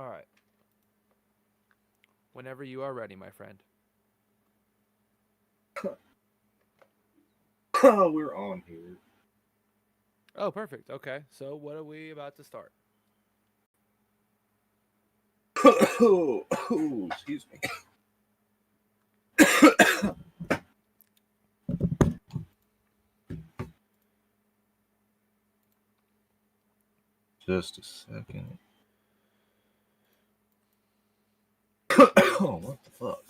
All right. Whenever you are ready, my friend. We're on here. Oh, perfect. Okay. So, what are we about to start? Excuse me. Just a second. Oh, what the fuck?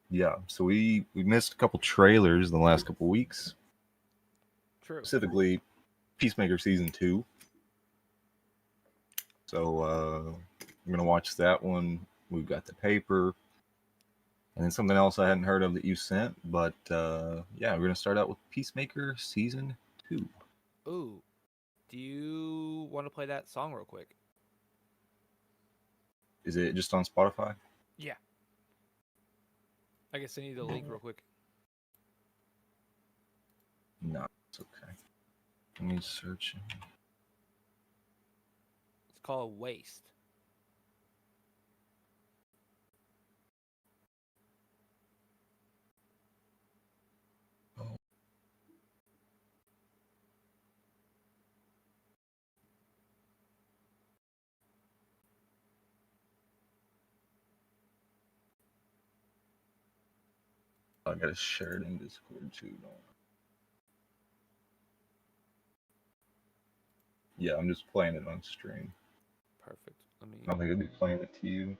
Yeah, so we missed a couple trailers in the last couple weeks, True. specifically Peacemaker season 2. So I'm gonna watch that one. We've got the paper, and then something else I hadn't heard of that you sent. But yeah, we're gonna start out with Peacemaker season 2. Ooh. Do you want to play that song real quick? Is it just on Spotify? Yeah. I can send you the link real quick. No, it's okay. Let me search it. It's called Waste. Oh, I gotta share it in Discord too. Don't. Yeah, I'm just playing it on stream. Perfect. Let me. I don't think I'd be playing it to you.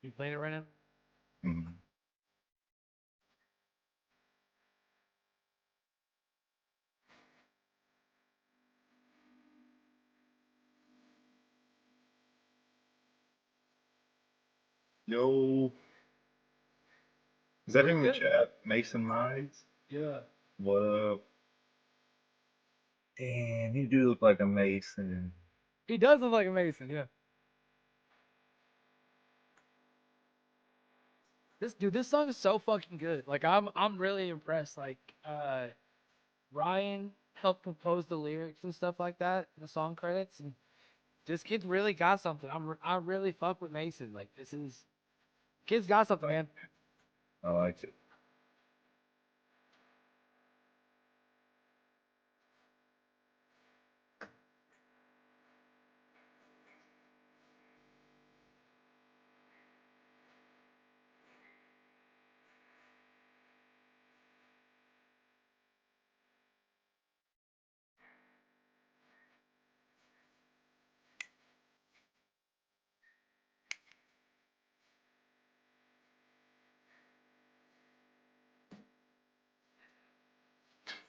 You playing it right now? Mm. Yo, is that him in the chat? Mason Mize? Yeah. What up? Damn, you do look like a Mason. He does look like a Mason. Yeah. This song is so fucking good. Like I'm really impressed. Like Ryan helped compose the lyrics and stuff like that in the song credits, and this kid really got something. I really fuck with Mason. Like this is kid's got something, man. I like it.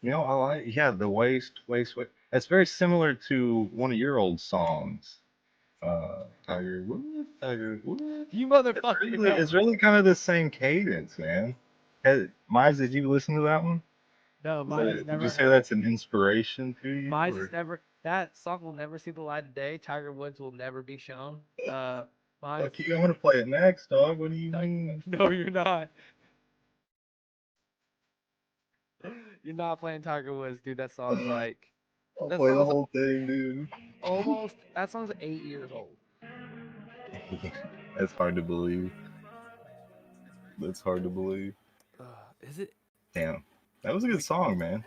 You know, I like, yeah, the waste. It's very similar to one of your old songs. Tiger Woods, Tiger Woods. You motherfucker, no. It's really kind of the same cadence, man. Miles, did you listen to that one? No, Would you say that's an inspiration to you? Mine's is Or? never. That song will never see the light of day. Tiger Woods will never be shown. Mine's. Fuck you, I'm gonna play it next, dog. What do you No, mean? no, you're not. You're not playing Tiger Woods, dude. That song's like. I'll That play the song's whole thing, dude. almost. That song's 8 years old. That's hard to believe. That's hard to believe. Is it? Damn. That was a good song, man.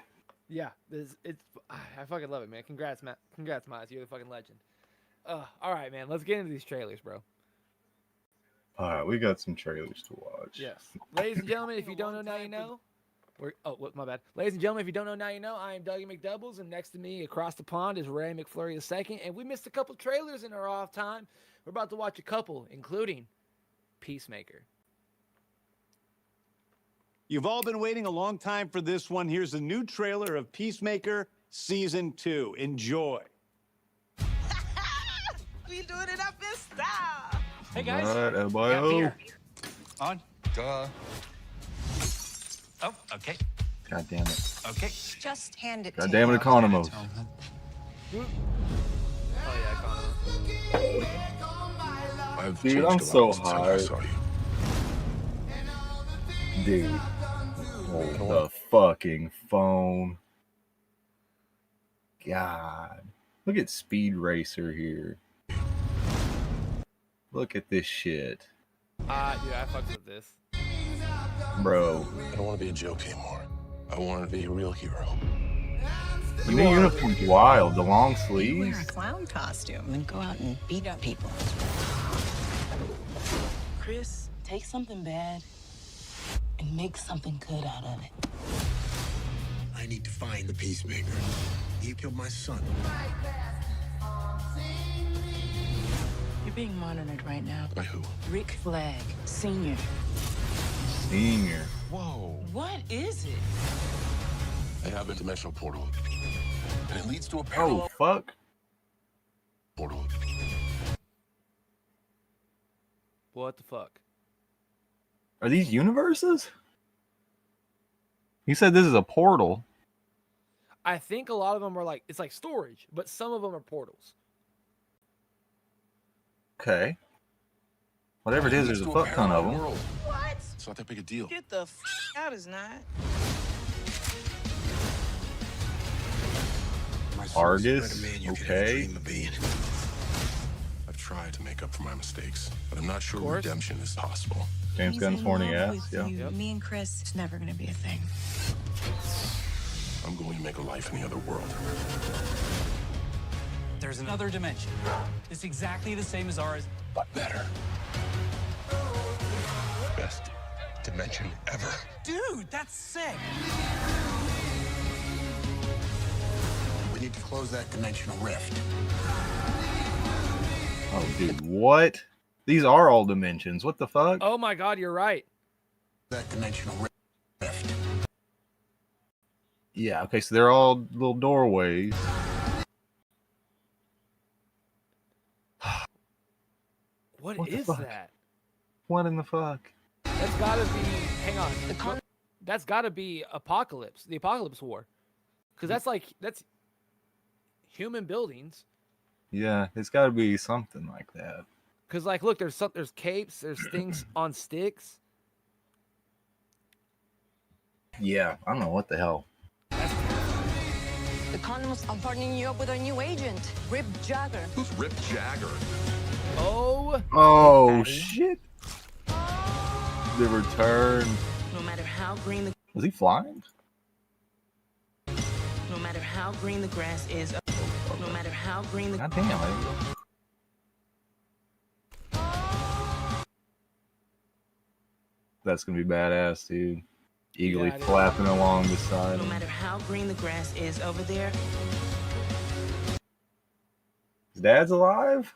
Yeah, it's I fucking love it, man. Congrats, Matt. Congrats, Miles. You're the fucking legend. All right, man. Let's get into these trailers, bro. Alright, we got some trailers to watch. Yes, ladies and gentlemen, if you don't know now, you know. What? My bad. Ladies and gentlemen, if you don't know now, you know. I am Dougie McDoubles, and next to me, across the pond, is Ray McFlurry II. And we missed a couple trailers in our off time. We're about to watch a couple, including Peacemaker. You've all been waiting a long time for this one. Here's a new trailer of Peacemaker Season 2. Enjoy. We doing it up in style. Hey guys. Alright, Got everybody. beer. On. Duh. Oh, okay. God damn it. Okay. Just hand it God to damn it, him. Economos. Oh yeah, I've Dude, changed I'm a lot so since I high. last saw you. Dude. Hold the fucking phone. God. Look at Speed Racer here. Look at this shit. dude, I fucked with this. Bro. I don't want to be a joke anymore. I want to be a real hero. The new uniform's wild. The long You wear sleeves. a clown costume and go out and beat up people. Chris, take something bad and make something good out of it. I need to find the Peacemaker. He killed my son. You're being monitored right now. By who? Rick Flag, Sr. Senior. Whoa. What is it? I have a dimensional portal. And it leads to a Oh, parallel fuck. portal. What the fuck? Are these universes? He said this is a portal. I think a lot of them are like, it's like storage, but some of them are portals. Okay. Whatever it is, there's a fuck ton of them. World. What? It's not that big a deal. Get the out, is not. My son's Argus, the man you could okay. ever dream of being. I've tried to make up for my mistakes, but I'm not sure Of course. redemption is possible. James Gunn's horny ass. Yeah. Yep. Me and Chris, it's never gonna be a thing. I'm going to make a life in the other world. There's another dimension. It's exactly the same as ours. But better. Best dimension ever. Dude, that's sick. We need to close that dimensional rift. Oh, dude, what? These are all dimensions. What the fuck? Oh my god, you're right. That dimensional rift. Yeah, okay, so they're all little doorways. What What the is fuck? that? What in the fuck? That's gotta be. Hang on. That's gotta be Apocalypse, the Apocalypse War, because that's human buildings. Yeah, it's got to be something like that. Because like, look, there's capes, there's things on sticks. Yeah, I don't know what the hell. The Economist, I'm partnering you up with our new agent, Rip Jagger. Who's Rip Jagger? Oh. Oh Patty. shit! The return. No matter how green the Was he flying? no matter how green the grass is, no matter how green the God damn it! That's gonna be badass, dude. Eagerly Yeah, it is. flapping along beside no him. matter how green the grass is over there, His dad's alive?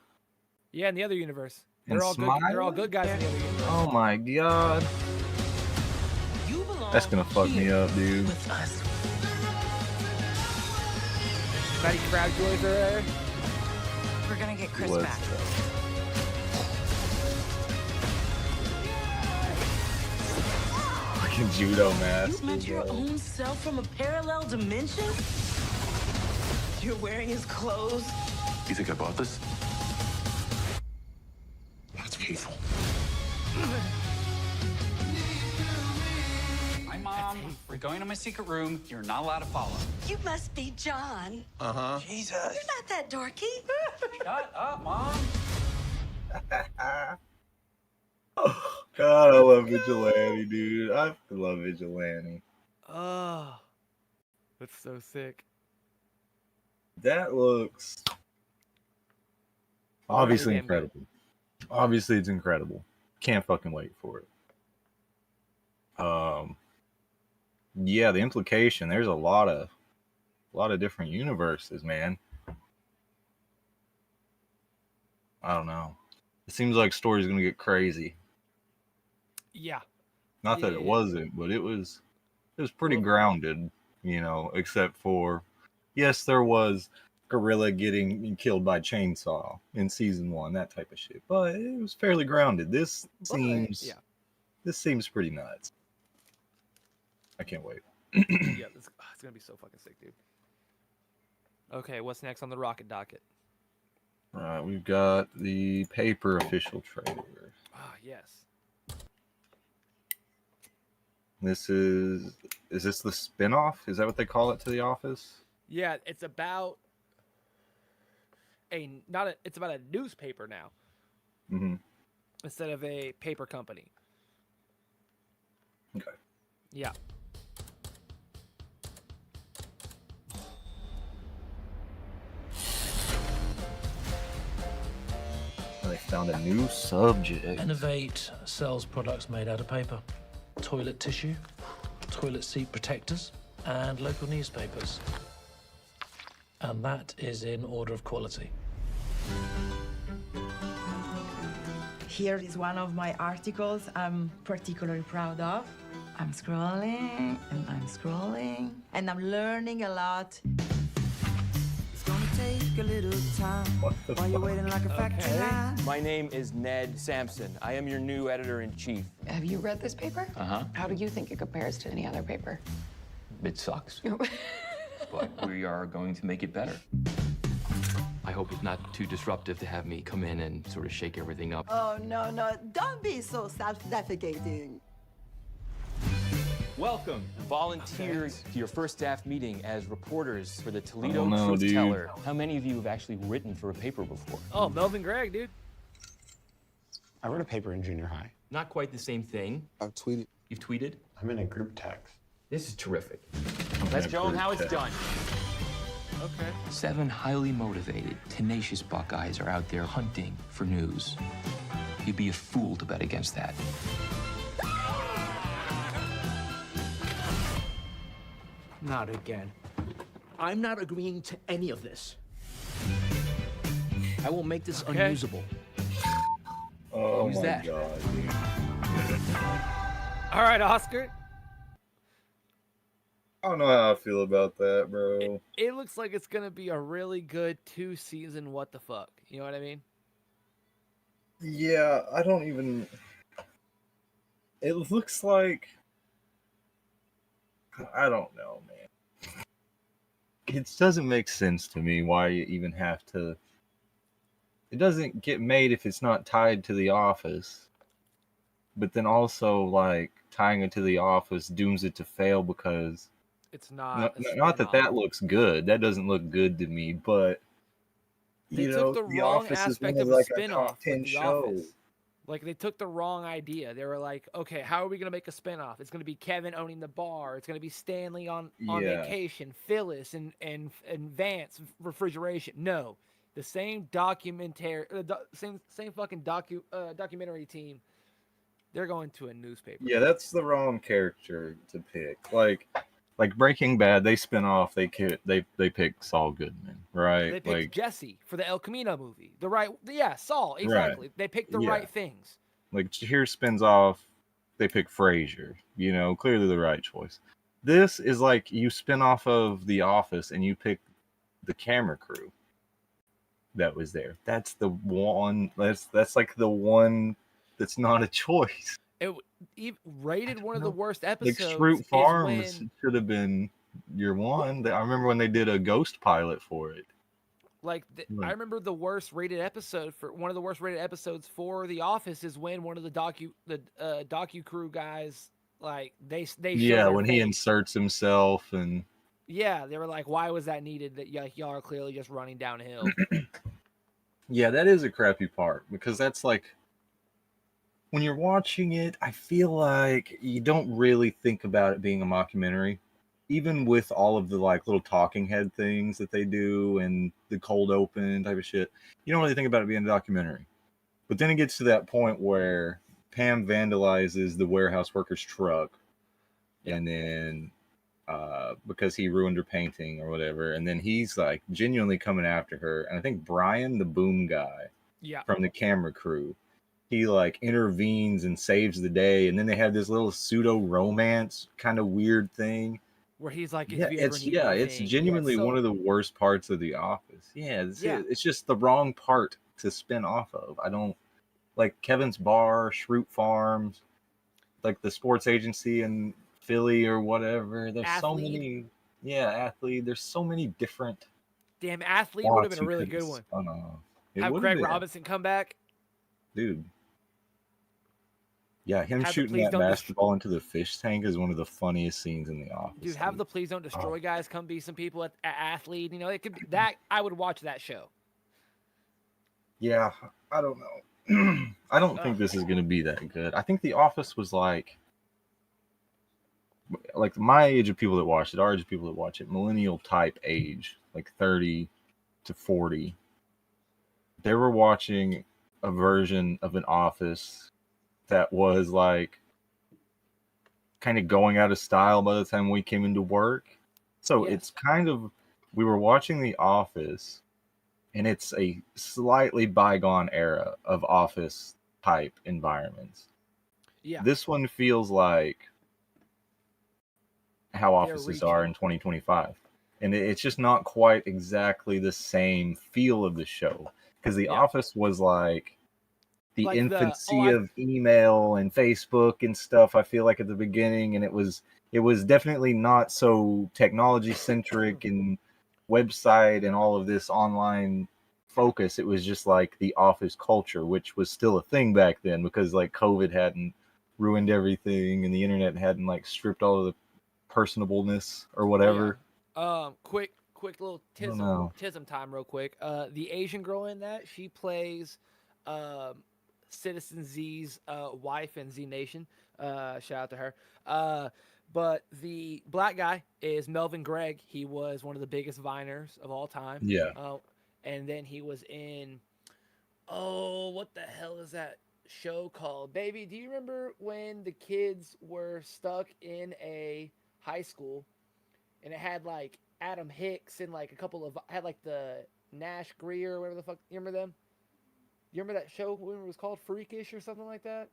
Yeah, in the other universe, And they're all good. They're all good guys in the other universe. Oh my god. you belong. That's gonna fuck me here up, dude. with us. Betty Crabjoys are there. We're gonna get Chris Was back. fucking judo You mask. met your own self from a parallel dimension? You're wearing his clothes? You think I bought this? That's painful. Hi, Mom. We're going to my secret room. You're not allowed to follow. You must be John. Uh-huh. You're not that dorky. Shut up, Mom. God, I love Vigilante, dude. I love Vigilante. Oh, that's so sick. That looks obviously damn good. incredible. Obviously, it's incredible. Can't fucking wait for it. Yeah, the implication. There's a lot of different universes, man. I don't know. It seems like story's gonna get crazy. Yeah. Not that it wasn't, but it was pretty grounded, you know, except for, yes, there was gorilla getting killed by chainsaw in season 1, that type of shit, but it was fairly grounded. This seems pretty nuts. I can't wait. Yeah, it's gonna be so fucking sick, dude. Okay, what's next on the rocket docket? All right, we've got the paper official trailer. Ah, yes. This is this the spin-off? Is that what they call it to The Office? Yeah, it's about it's about a newspaper now. Mm-hmm. Instead of a paper company. Okay. Yeah. They found a new subject. Innovate sells products made out of paper. Toilet tissue, toilet seat protectors, and local newspapers. And that is in order of quality. Here is one of my articles I'm particularly proud of. I'm scrolling, and I'm scrolling, and I'm learning a lot. It's gonna take a little time while you're waiting like a factory line. My name is Ned Sampson. I am your new editor-in-chief. Have you read this paper? Uh-huh. How do you think it compares to any other paper? It sucks. But we are going to make it better. I hope it's not too disruptive to have me come in and sort of shake everything up. Oh, no, don't be so self-defecating. Welcome. Volunteer to your first staff meeting as reporters for the Toledo no, Truth dude. Teller. How many of you have actually written for a paper before? Oh, Melvin Gregg, dude. I wrote a paper in junior high. Not quite the same thing. I've tweeted. You've tweeted? I'm in a group text. This is terrific. Let's show them how it's done. Okay. 7 highly motivated, tenacious Buckeyes are out there hunting for news. You'd be a fool to bet against that. Not again. I'm not agreeing to any of this. I will make this unusable. Oh Who's my that? god. All right, Oscar. I don't know how I feel about that, bro. It looks like it's gonna be a really good 2-season what the fuck. You know what I mean? Yeah, I don't even. It looks like. I don't know, man. It doesn't make sense to me why you even have to. It doesn't get made if it's not tied to The Office. But then also, like, tying it to The Office dooms it to fail because. It's not. Not that looks good. That doesn't look good to me, but. They took the wrong aspect of a spin-off with The show. Office. Like, they took the wrong idea. They were like, okay, how are we going to make a spin-off? It's going to be Kevin owning the bar. It's going to be Stanley on vacation, Phyllis and Vance refrigeration. No. The same documentary, same fucking documentary team. They're going to a newspaper. Yeah, that's the wrong character to pick. Like Breaking Bad, they spin off. They pick Saul Goodman, right? They picked Jesse for the El Camino movie. Saul, exactly. Right. They picked the right things. Like here spins off. They pick Frasier. You know, clearly the right choice. This is like you spin off of The Office and you pick the camera crew that was there. That's the one. That's like the one that's not a choice. It rated one of the worst episodes. Like Scroot Farms should have been your one. I remember when they did a ghost pilot for it. I remember the worst rated episode for one of the worst rated episodes for The Office is when one of the docu crew guys they when he inserts himself and they were like, why was that needed? That y'all are clearly just running downhill. Yeah, that is a crappy part because that's like. When you're watching it, I feel like you don't really think about it being a mockumentary, even with all of the like little talking head things that they do and the cold open type of shit. You don't really think about it being a documentary. But then it gets to that point where Pam vandalizes the warehouse worker's truck, and then because he ruined her painting or whatever, and then he's like genuinely coming after her. And I think Brian, the boom guy, from the camera crew. he like intervenes and saves the day, and then they have this little pseudo romance kind of weird thing. Where he's like, if Yeah, you ever need it's anything. genuinely one So, of the worst parts of The Office. Yeah, yeah. it's just the wrong part to spin off of. I don't like Kevin's Bar, Shroot Farms, like the sports agency in Philly or whatever. There's so Athlete. many, yeah, athlete. There's so many different Damn, Athlete would have plots been a you really could have good one. spun off. It Have would have Craig been, Robinson come back. dude. Yeah, him Have the shooting Please that Don't basketball into the fish tank is one of the funniest scenes in The Office. Dude, have the Please Don't Oh. Destroy guys come be some people at Athlete. You know, it could be that. I would watch that show. Yeah, I don't know. I don't think this is going to be that good. I think The Office was like my age of people that watch it, our age of people that watch it, millennial type age, like 30 to 40. They were watching a version of an Office that was like kind of going out of style by the time we came into work. So it's kind of, we were watching The Office, and it's a slightly bygone era of Office type environments. Yeah. This one feels like how offices are in 2025. And it's just not quite exactly the same feel of the show. Because The Office was like the infancy of email and Facebook and stuff, I feel like, at the beginning, and it was definitely not so technology centric and website and all of this online focus. It was just like the Office culture, which was still a thing back then because like COVID hadn't ruined everything and the internet hadn't like stripped all of the personableness or whatever. Quick little tism time real quick. The Asian girl in that, she plays Citizen Z's wife in Z Nation. Shout out to her. But the black guy is Melvin Gregg. He was one of the biggest Viners of all time. Yeah. And then he was in, what the hell is that show called? Baby, do you remember when the kids were stuck in a high school and it had like Adam Hicks and like a couple of, had like the Nash Greer or whatever the fuck, you remember them? You remember that show when it was called Freakish or something like that?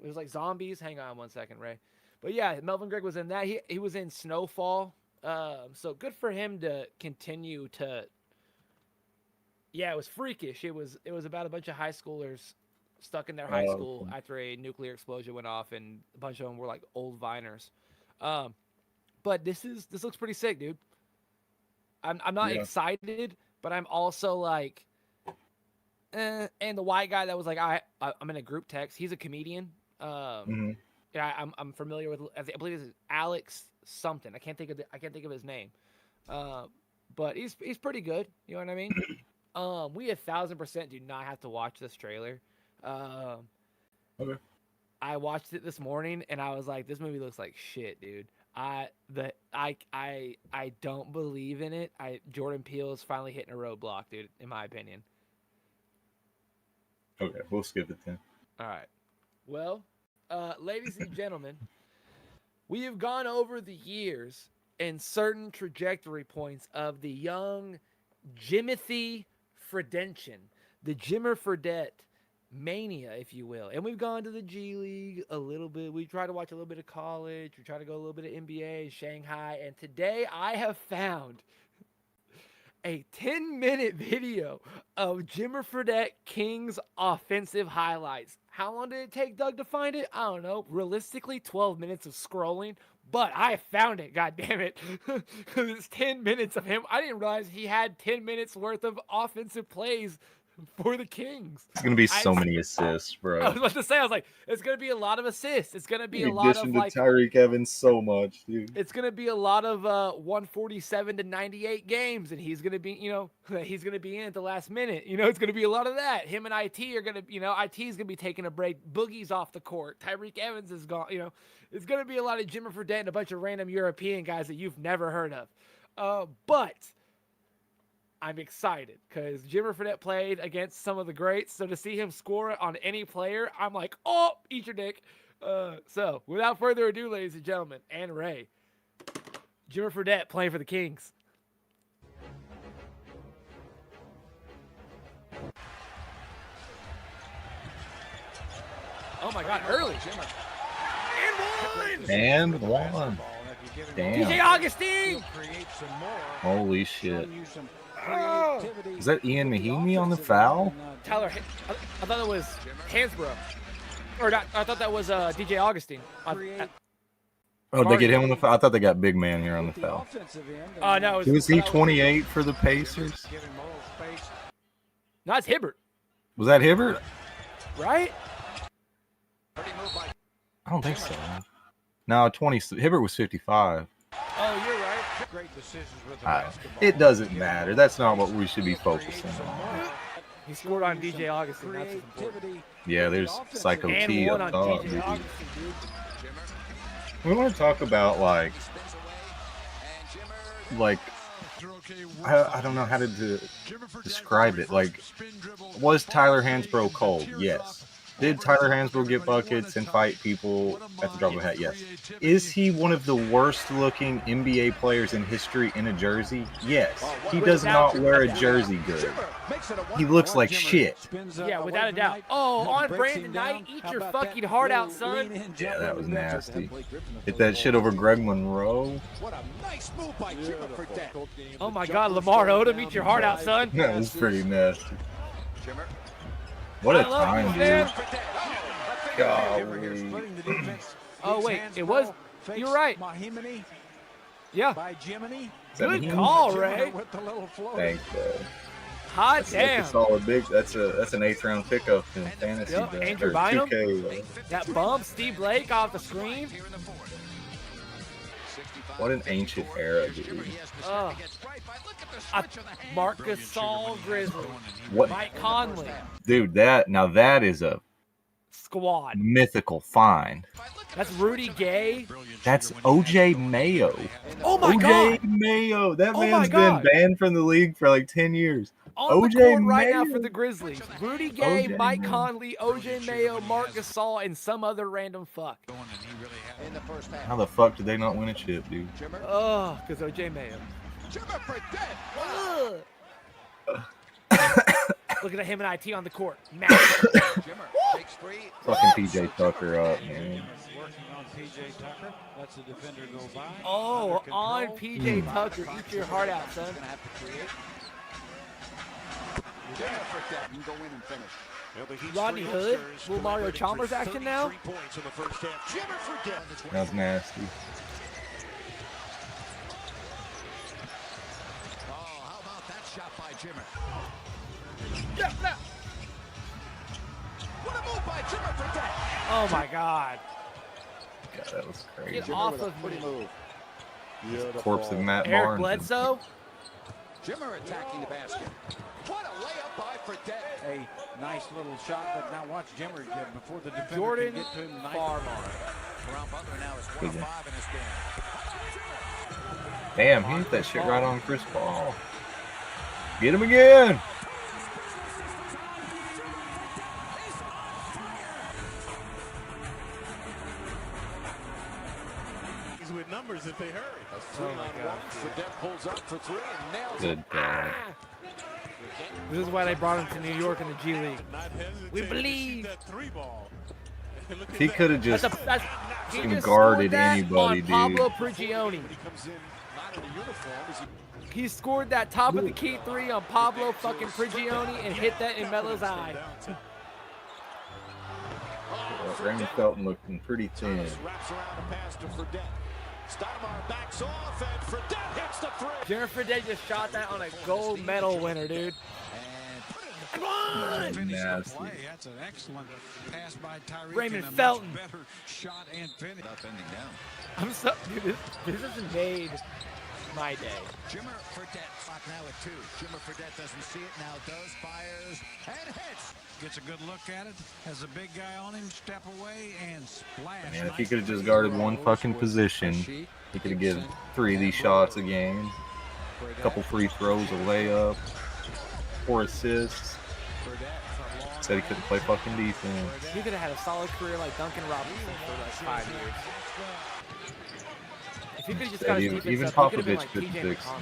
It was like zombies. Hang on one second, Ray. But yeah, Melvin Gregg was in that. He was in Snowfall. So good for him to continue to. Yeah, it was Freakish. It was about a bunch of high schoolers stuck in their high school after a nuclear explosion went off, and a bunch of them were like old Viners. But this looks pretty sick, dude. I'm not excited, but I'm also like. And the white guy that was like, I'm in a group text. He's a comedian. Yeah, I'm familiar with. I believe it's Alex something. I can't think of his name. But he's pretty good. You know what I mean? We 1000% do not have to watch this trailer. Okay. I watched it this morning and I was like, this movie looks like shit, dude. I don't believe in it. Jordan Peele is finally hitting a roadblock, dude. In my opinion. Okay, we'll skip it then. All right. Well, ladies and gentlemen, we have gone over the years and certain trajectory points of the young Jimothy Fredention, the Jimmer Fredette mania, if you will. And we've gone to the G League a little bit. We tried to watch a little bit of college. We tried to go a little bit of NBA, Shanghai. And today I have found a 10-minute video of Jimmer Fredette Kings offensive highlights. How long did it take Doug to find it? I don't know. Realistically, 12 minutes of scrolling. But I found it, God damn it. Because it's 10 minutes of him. I didn't realize he had 10 minutes worth of offensive plays for the Kings. It's going to be so many assists, bro. I was about to say, I was like, it's going to be a lot of assists. It's going to be In a lot of addition to like Tyreek Evans so much, dude. It's going to be a lot of 147 to 98 games, and he's going to be, he's going to be in at the last minute. It's going to be a lot of that. Him and IT are going to, IT is going to be taking a break. Boogie's off the court. Tyreek Evans is gone. It's going to be a lot of Jimmer Fredette and a bunch of random European guys that you've never heard of. But I'm excited because Jimmer Fredette played against some of the greats. So to see him score on any player, I'm like, oh, eat your dick. So without further ado, ladies and gentlemen, and Ray, Jimmer Fredette playing for the Kings. Oh my God, early. And one. Damn. DJ Augustine. Holy shit. Oh. Is that Ian Mahimi on the foul? Tyler, I thought it was Hansbrough. Or not, I thought that was DJ Augustine. Oh, they get him on the foul? I thought they got big man here on the foul. No. Was he 28 for the Pacers? No, it's Hibbert. Was that Hibbert? Right? I don't think so. No, 20. Hibbert was 55. Oh, you're right. Great decisions with basketball. It doesn't matter. That's not what we should be focusing on. He scored on DJ Augustine. That's important. Yeah, there's Psycho And T one up on top, DJ dude. Augustine, dude. We want to talk about like I don't know how to describe it. Like, was Tyler Hansbrough cold? Yes. Did Tyler Hansbrough get buckets and fight people at the drop of a hat? Yes. Is he one of the worst looking NBA players in history in a jersey? Yes. He does not wear a jersey good. He looks like shit. Yeah, without a doubt. Oh, on Brandon Knight, eat your fucking heart out, son. Yeah, that was nasty. Hit that shit over Greg Monroe. Oh my God, Lamar Odom, eat your heart out, son. That was pretty nasty. What a time, dude. Golly. Oh, wait, it was. You're right. Yeah. Good call, Ray. Thanks, bro. Hot damn. That's a solid big. That's an 8th round pickup in fantasy. Yep, Andrew Bynum. 2K, that bump, Steve Blake off the screen. What an ancient era, dude. Marc Gasol Grizzly. What? Mike Conley. Dude, that is a squad. Mythical find. That's Rudy Gay. That's OJ Mayo. Oh my God. OJ Mayo. That man's been banned from the league for like 10 years. On OJ the court Mayo. right now for the Grizzlies. Rudy Gay, OJ Mike Mayo. Conley, OJ Mayo, Marc Gasol, and some other random fuck. How the fuck did they not win a chip, dude? Oh, because OJ Mayo. Looking at him and IT on the court. Fucking PJ Tucker up, man. Oh, on PJ Tucker. Eat your heart out, son. Rodney Hood? Will Mario Chalmers action now? That's nasty. Oh my God. God, that was crazy. Get off of me. Corpse of Matt Eric Barnes. Bledsoe. Jimmer attacking the basket. What a layup by Fredette. A nice little shot, but now watch Jimmer get before the defender Jordan can get to him. Farmar. Butler now is 1 of 5 in this game. Damn, he hit that shit right on Chris Paul. Get him again. With numbers if they hurry. A 3-on-1. Fredette pulls up for 3 and nails it. Good God. This is why they brought him to New York in the G League. We believe. He could have just he just guarded scored that anybody, on Pablo dude. Prigioni. He scored that top of the key 3 on Pablo fucking Prigioni and hit that in Melo's eye. Raymond Felton looking pretty thin. Wraps around a pass to Fredette. Stoudemire backs off and Fredette hits the 3. Jared Fredette just shot that on a gold medal winner, dude. Come on! Nasty. That's an excellent pass by Tyreek. Raymond Felton. Better shot and finish. I'm so, dude, this has made my day. Jimmer Fredette clock now at 2. Jimmer Fredette doesn't see it, now does, fires, and hits. Gets a good look at it, has a big guy on him, step away, and splash. Man, if he could have just guarded one fucking position, he could have given 3 of these shots a game. A couple free throws, a layup, 4 assists. Said he couldn't play fucking defense. He could have had a solid career like Duncan Robinson for like 5 years. If he could have just got his defense Even up, he could have been Popovich like couldn't TJ fix him.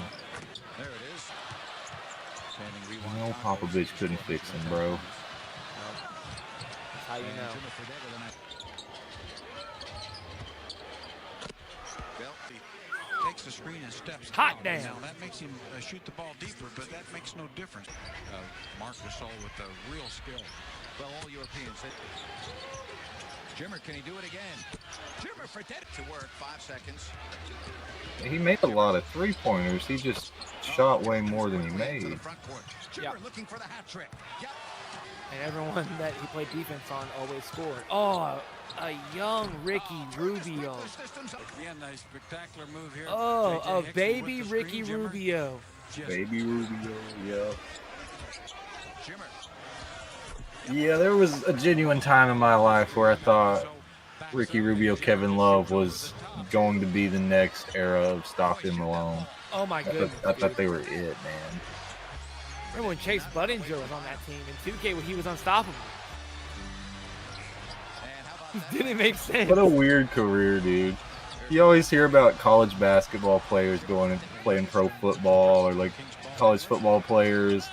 McConnell. No, Popovich couldn't fix him, bro. how you know. Takes the screen and steps Hot out. damn. Now that makes him shoot the ball deeper, but that makes no difference. Mark Gasol with the real skill. Well, all Europeans. Jimmer, can he do it again? Jimmer for dead to work. 5 seconds. He made a lot of three-pointers. He just shot way more than he made. Jimmer looking for the hat trick. Yep. And everyone that he played defense on always scored. Oh, a young Ricky Rubio. Again, a spectacular move here. Oh, a baby Ricky Rubio. Baby Rubio, yeah. Yeah, there was a genuine time in my life where I thought Ricky Rubio, Kevin Love was going to be the next era of Stockton Malone. Oh my goodness. I thought they were it, man. Remember when Chase Budinger was on that team in 2K when he was unstoppable? Didn't make sense. What a weird career, dude. You always hear about college basketball players going and playing pro football, or like college football players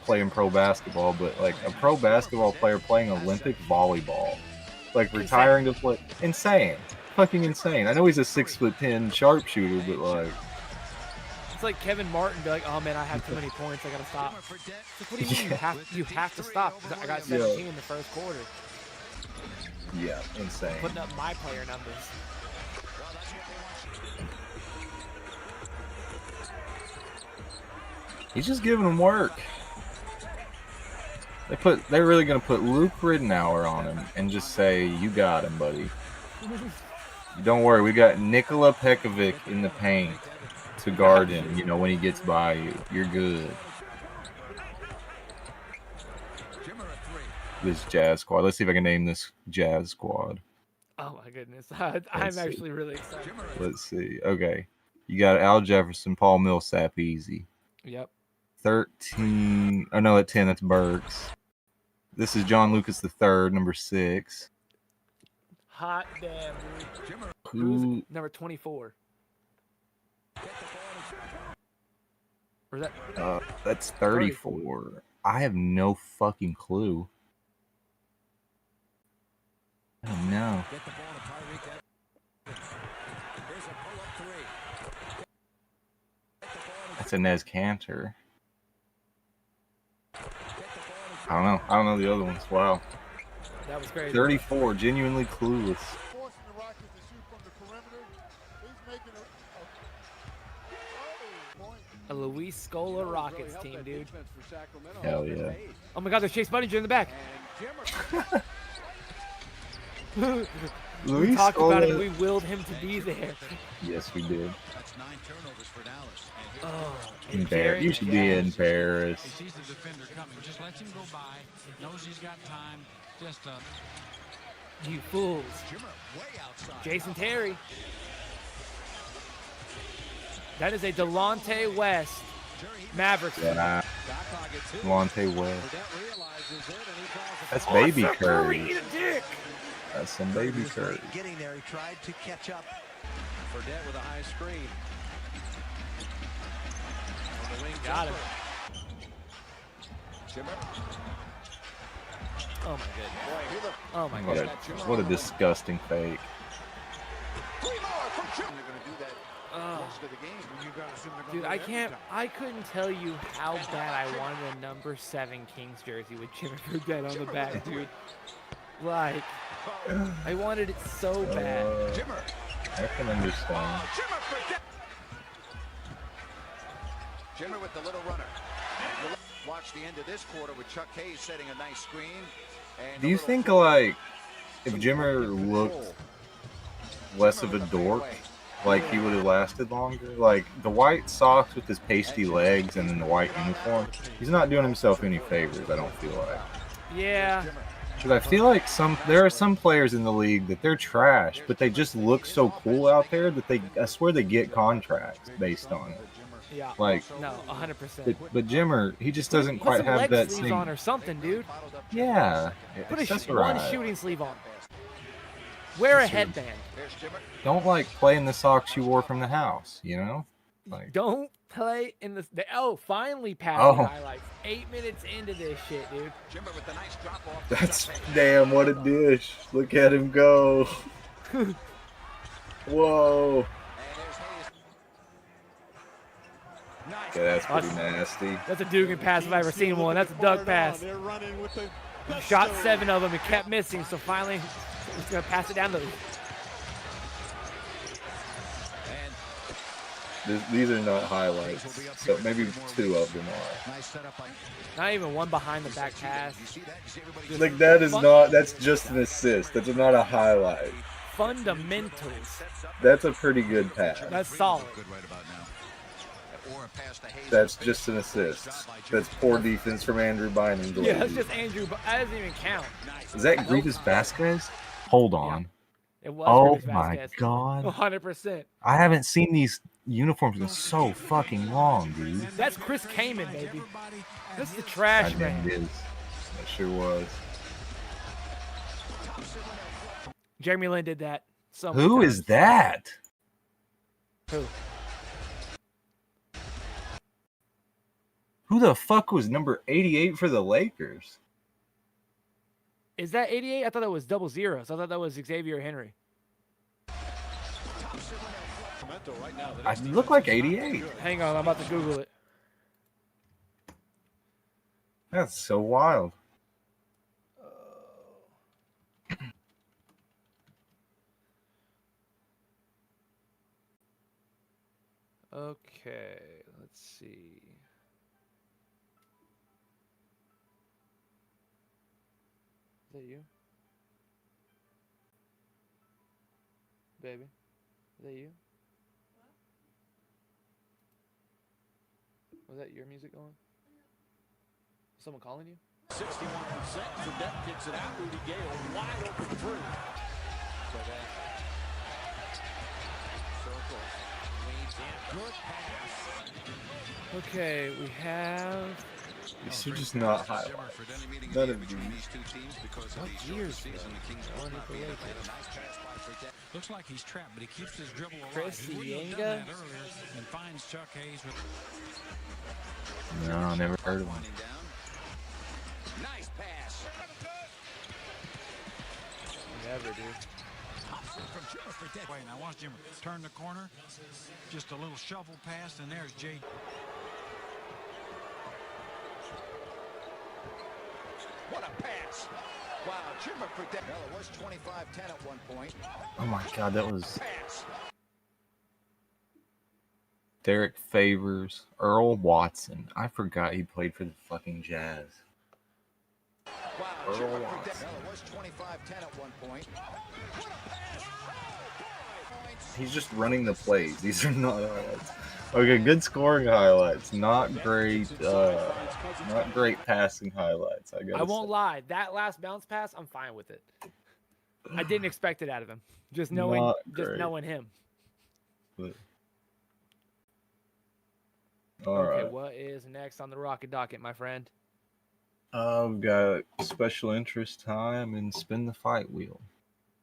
playing pro basketball, but like a pro basketball player playing Olympic volleyball, like retiring to play, insane, fucking insane. I know he's a 6'10" sharpshooter, but like, it's like Kevin Martin be like, oh man, I have too many points, I gotta stop. Like, what do you mean you have to stop? I got 17 in the first quarter. Yeah, insane. Putting up my player numbers. He's just giving them work. They're really gonna put Luke Ridenour on him and just say, "You got him, buddy. Don't worry, we got Nikola Pekovic in the paint to guard him. You know, when he gets by you, you're good." This Jazz squad. Let's see if I can name this Jazz squad. Oh my goodness, I'm actually really excited. Let's see. Okay, you got Al Jefferson, Paul Millsap, easy. Yep. 13. Oh no, at 10 that's Burks. This is John Lucas III, number 6. Hot damn, dude. Who? Number 24. Or is that? That's 34. I have no fucking clue. I don't know. That's Inez Cantor. I don't know. I don't know the other ones. Wow. That was crazy. 34, genuinely clueless. A Luis Scola Rockets team, dude. Hell yeah. Oh my god, there's Chase Budinger in the back. We talked about it, we willed him to be there. Yes, we did. That's 9 turnovers for Dallas. Oh, In Paris. You should be in Paris. He sees the defender coming. Just lets him go by. Knows he's got time. Just you fools. Jason Terry. That is a Delonte West Mavericks. Yeah. Delonte West. That's baby Curry. That's some baby Curry. Getting there, he tried to catch up. Fredette with a high screen. On the wing, got him. Jimmer. Oh my goodness. Oh my What goodness. what a disgusting fake. Dude, I couldn't tell you how bad I wanted a number 7 Kings jersey with Jimmy Fredette on the back, dude. Like, I wanted it so bad. I can understand. Jimmer with the little runner. Watch the end of this quarter with Chuck Hayes setting a nice screen. Do you think, like, if Jimmer looked less of a dork, like he would have lasted longer? Like, the white socks with his pasty legs and then the white uniform, he's not doing himself any favors, I don't feel like. Yeah. Because I feel like there are some players in the league that they're trash, but they just look so cool out there that I swear they get contracts based on it. Yeah. Like, no, 100%. But Jimmer, he just doesn't Put quite some have leg that sleeves same. on or something, dude. Yeah. Put That's one right. shooting sleeve on. Wear a headband. Don't like play in the socks you wore from the house, you know? Like, Don't play in the. Oh, finally passing Oh. highlights. 8 minutes into this shit, dude. that's damn what a dish. Look at him go. Whoa. Yeah, that's pretty nasty. That's a Dugan pass if I ever seen one. That's a Doug pass. Shot 7 of them and kept missing, so finally he's gonna pass it down to. These are not highlights, so maybe 2 of them are. Not even one behind the back pass. Like that is not. That's just an assist. That's not a highlight. Fundamentals. That's a pretty good pass. That's solid. That's just an assist. That's poor defense from Andrew Bynum. Yeah, that's just Andrew, but that doesn't even count. Is that Grievous Vasquez? Hold on. It was Oh Grievous my Vasquez. god. 100%. I haven't seen these uniforms in so fucking long, dude. That's Chris Kaman, baby. This is the trash man. It is. That sure was. Jeremy Lin did that. So many Who times. is that? Who? Who the fuck was number 88 for the Lakers? Is that 88? I thought that was 00. So I thought that was Xavier Henry. I look like 88. Hang on, I'm about to Google it. That's so wild. Okay, let's see. Is that you? Baby? Is that you? Was that your music going? Someone calling you? 61%. Fredette kicks it out. Rudy Gay wide open through. So that circle leads in. Good pass. Okay, we have. These are just not highlights. None of these. What years, bro? Looks like he's trapped, but he keeps his dribble alive. Chris He wouldn't have done Yenga? that earlier and finds Chuck Hayes with. No, never heard of him. Nice pass. Never, dude. Wait, now watch Jimmer turn the corner. Just a little shovel pass, and there's Jay. What a pass. Wow, Jimmer Fredette. Well, it was 25-10 at one point. Oh my god, that was Derek Favors, Earl Watson. I forgot he played for the fucking Jazz. Wow, Earl Watson. Well, it was 25-10 at one point. He's just running the plays. These are not highlights. Okay, good scoring highlights. Not great passing highlights. I won't lie. That last bounce pass, I'm fine with it. I didn't expect it out of him. Just knowing him. But, Okay, what is next on the rocket docket, my friend? I've got special interest time and spin the fight wheel.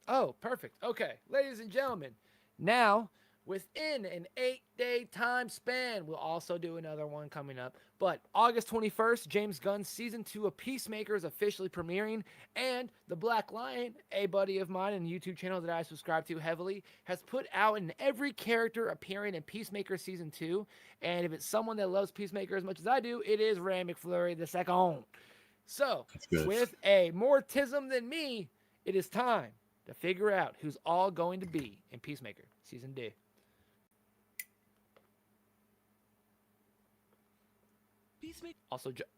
Oh, perfect. Okay, ladies and gentlemen, now within an 8-day time span, we'll also do another one coming up. But August 21st, James Gunn's season 2 of Peacemaker is officially premiering, and The Black Lion, a buddy of mine and YouTube channel that I subscribe to heavily, has put out an every character appearing in Peacemaker season 2. And if it's someone that loves Peacemaker as much as I do, it is Rand McFlurry II. So, with a more tism than me, it is time to figure out who's all going to be in Peacemaker season 2.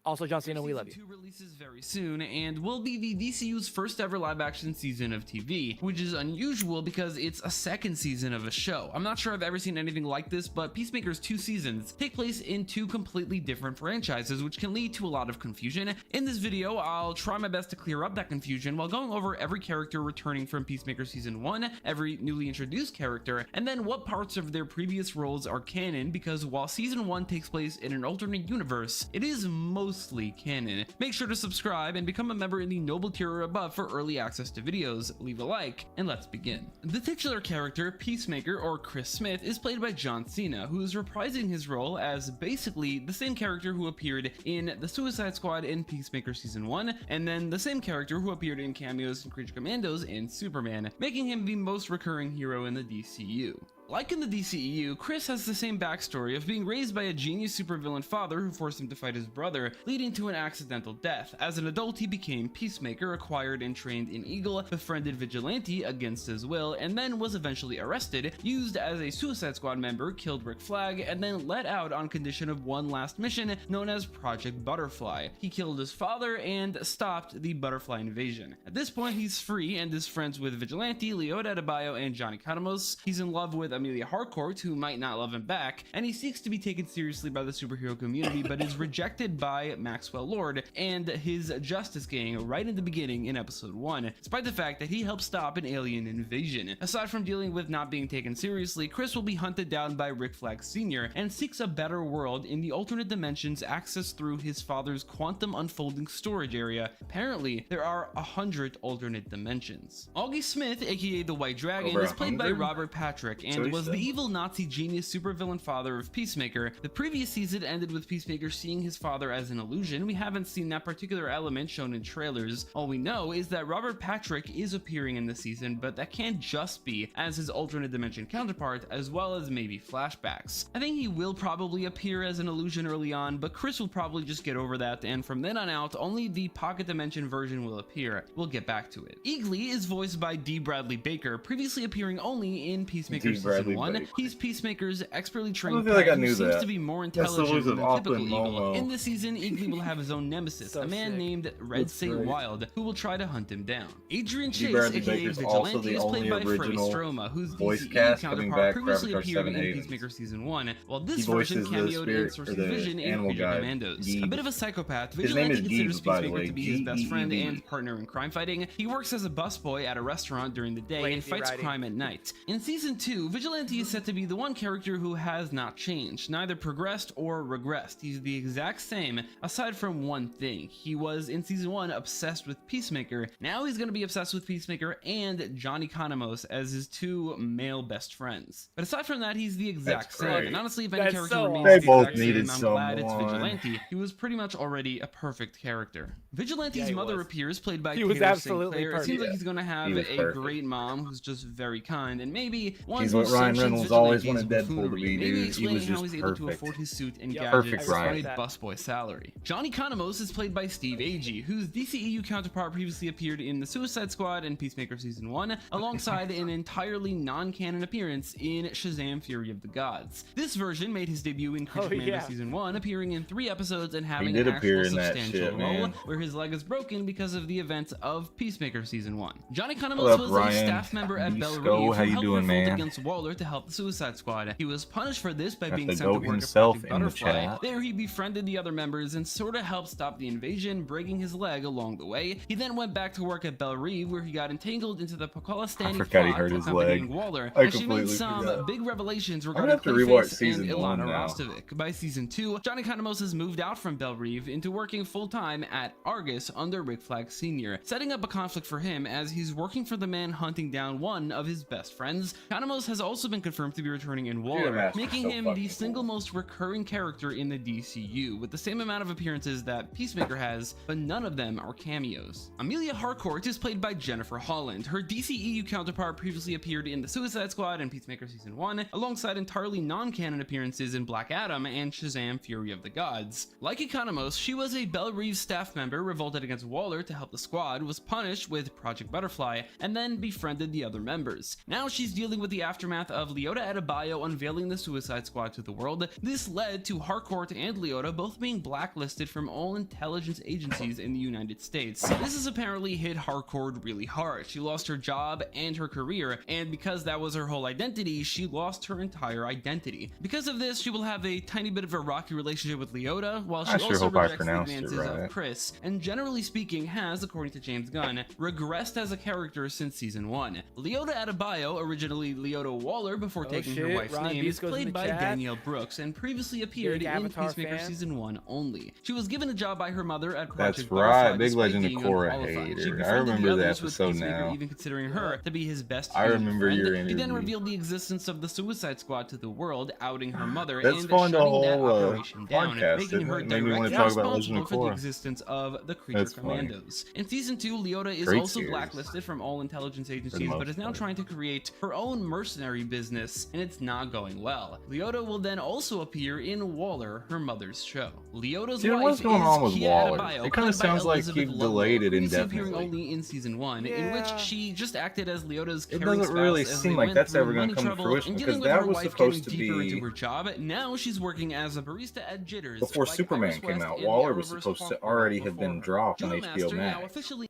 Also, John Cena, we love you. Season 2 releases very soon and will be the DCU's first ever live action season of TV, which is unusual because it's a second season of a show. I'm not sure I've ever seen anything like this, but Peacemaker's 2 seasons take place in 2 completely different franchises, which can lead to a lot of confusion. In this video, I'll try my best to clear up that confusion while going over every character returning from Peacemaker season 1, every newly introduced character, and then what parts of their previous roles are canon, because while season 1 takes place in an alternate universe, universe. It is mostly canon. Make sure to subscribe and become a member in the noble tier or above for early access to videos. Leave a like, and let's begin. The titular character, Peacemaker, or Chris Smith, is played by John Cena, who is reprising his role as basically the same character who appeared in The Suicide Squad in Peacemaker Season 1, and then the same character who appeared in cameos in Creature Commandos and Superman, making him the most recurring hero in the DCU. Like in the DCEU, Chris has the same backstory of being raised by a genius supervillain father who forced him to fight his brother, leading to an accidental death. As an adult, he became Peacemaker, acquired and trained in Eagle, befriended Vigilante against his will, and then was eventually arrested, used as a Suicide Squad member, killed Rick Flag, and then let out on condition of one last mission known as Project Butterfly. He killed his father and stopped the Butterfly invasion. At this point, he's free and is friends with Vigilante, Leota Adebayo, and Johnny Cattamos. He's in love with Amelia Harcourt, who might not love him back, and he seeks to be taken seriously by the superhero community, but is rejected by Maxwell Lord and his Justice Gang right in the beginning in episode 1, despite the fact that he helped stop an alien invasion. Aside from dealing with not being taken seriously, Chris will be hunted down by Rick Flag Sr. and seeks a better world in the alternate dimensions accessed through his father's quantum unfolding storage area. Apparently, there are 100 alternate dimensions. Augie Smith, aka the White Dragon, is played by Robert Patrick and was the evil Nazi genius supervillain father of Peacemaker. The previous season ended with Peacemaker seeing his father as an illusion. We haven't seen that particular element shown in trailers. All we know is that Robert Patrick is appearing in the season, but that can't just be as his alternate dimension counterpart, as well as maybe flashbacks. I think he will probably appear as an illusion early on, but Chris will probably just get over that, and from then on out, only the pocket dimension version will appear. We'll get back to it. Eagly is voiced by D. Bradley Baker, previously appearing only in Peacemaker Season 1. He's Peacemaker's expertly trained pet who seems to be more intelligent than typical Eagle. In this season, Eagly will have his own nemesis, a man named Red Saint Wild, who will try to hunt him down. Adrian Chase, aka Vigilante, is played by Freddie Stroma, whose DCEU counterpart previously appeared in Peacemaker Season 1, while this version cameoed in Source's Vision in Creature Commandos. A bit of a psychopath, Vigilante considers Peacemaker to be his best friend and partner in crime fighting. He works as a busboy at a restaurant during the day and fights crime at night. In Season 2, Vigilante is said to be the one character who has not changed, neither progressed or regressed. He's the exact same, aside from one thing. He was, in Season 1, obsessed with Peacemaker. Now he's going to be obsessed with Peacemaker and Johnny Cattamos as his two male best friends. But aside from that, he's the exact same. And honestly, if any character remains the exact same, I'm glad it's Vigilante. He was pretty much already a perfect character. Vigilante's mother appears, played by Taylor St. Clair. It seems like he's going to have a great mom who's just very kind, and maybe one who Ryan Reynolds always wanted Deadpool to be, maybe dude. explaining how he's able to afford his suit and gadgets despite a busboy salary. Johnny Cattamos is played by Steve Agee, whose DCEU counterpart previously appeared in The Suicide Squad and Peacemaker Season 1, alongside an entirely non-canon appearance in Shazam! Fury of the Gods. This version made his debut in Creature Commandos Season 1, appearing in 3 episodes and having an actual substantial role, where his leg is broken because of the events of Peacemaker Season 1. Johnny Cattamos was a staff member at Belle Reve who helped revolt against Waller to help the Suicide Squad. He was punished for this by being sent to work at Project Butterfly. There he befriended the other members and sorta helped stop the invasion, breaking his leg along the way. He then went back to work at Belle Reve, where he got entangled into the Pokolastani plot accompanying Waller, and she made some big revelations regarding Clayface and Ilana Rostovic. By Season 2, Johnny Cattamos has moved out from Belle Reve into working full-time at Argus under Rick Flag Sr., setting up a conflict for him as he's working for the man hunting down one of his best friends. Cattamos has also been confirmed to be returning in Waller, making him the single most recurring character in the DCU, with the same amount of appearances that Peacemaker has, but none of them are cameos. Amelia Harcourt is played by Jennifer Holland. Her DCEU counterpart previously appeared in The Suicide Squad and Peacemaker Season 1, alongside entirely non-canon appearances in Black Adam and Shazam! Fury of the Gods. Like Cattamos, she was a Belle Reve staff member, revolted against Waller to help the squad, was punished with Project Butterfly, and then befriended the other members. Now she's dealing with the aftermath of Leota Adebayo unveiling the Suicide Squad to the world. This led to Harcourt and Leota both being blacklisted from all intelligence agencies in the United States. This has apparently hit Harcourt really hard. She lost her job and her career, and because that was her whole identity, she lost her entire identity. Because of this, she will have a tiny bit of a rocky relationship with Leota, while she also rejects the advances of Chris, and generally speaking has, according to James Gunn, regressed as a character since Season 1. Leota Adebayo, originally Leota Waller, before taking her shit, wife's Ron name, is Beast goes in played the by chat. Danielle Brooks and previously appeared Big in Avatar Peacemaker fan. Season 1 only. She was given a job by her mother at That's Project right, Butterfly Big despite Legend of being Korra unqualified. She hater. I befriended the remember the others, with episode Peacemaker now. even considering her to be his best I human remember friend. your He then interview. revealed the existence of the Suicide Squad to the world, outing her mother That's and fun, the shutting that whole operation down, podcast, making isn't her it? Made me want to directly talk about Legend responsible of for the Korra. existence of the Creature That's funny. Commandos. In Season 2, Leota is Great also series. blacklisted from all intelligence For the agencies, but most is now part. trying to create her own mercenary business, and it's not going well. Leota will then also appear in Waller, her mother's show. Leota's Dude, wife what's going is on with Kia Waller? Adebayo, It kinda played by sounds like Elizabeth he Ludlow, delayed it previously appearing indefinitely. only in Season 1, in which she just acted as Leota's It caring doesn't really spouse as seem they like went that's through ever gonna money come to trouble fruition, and because dealing with that her was wife supposed getting to deeper be- into her job. Now she's working as a barista at Jitters. Before like Superman Iris came West out, and Waller the was Arrowverse supposed to before already have been her. dropped on Duel HBO Master now Max. officially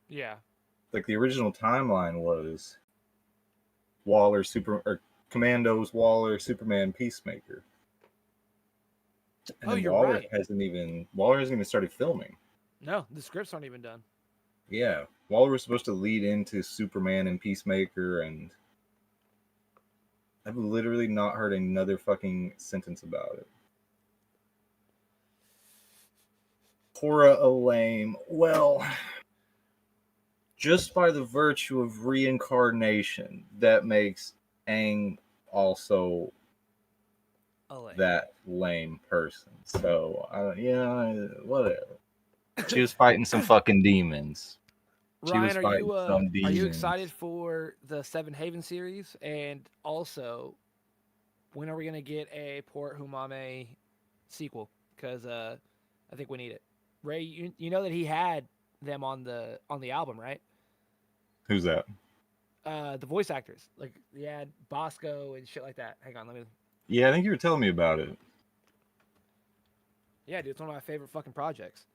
Yeah. Like the original timeline was Waller, Commandos, Waller, Superman, Peacemaker. And Oh, then you're Waller right. hasn't even started filming. No, the scripts aren't even done. Yeah, Waller was supposed to lead into Superman and Peacemaker, and I've literally not heard another fucking sentence about it. Korra a lame. Well, just by the virtue of reincarnation, that makes Aang also that lame person. So, whatever. She was fighting some fucking demons. She was Ryan, fighting some are demons. you excited for the Seven Haven series? And also, when are we gonna get a Port Humame sequel? Because I think we need it. Ray, you know that he had them on the album, right? Who's that? The voice actors, like he had Bosco and shit like that. Hang on, let me. Yeah, I think you were telling me about it. Yeah, dude, it's one of my favorite fucking projects.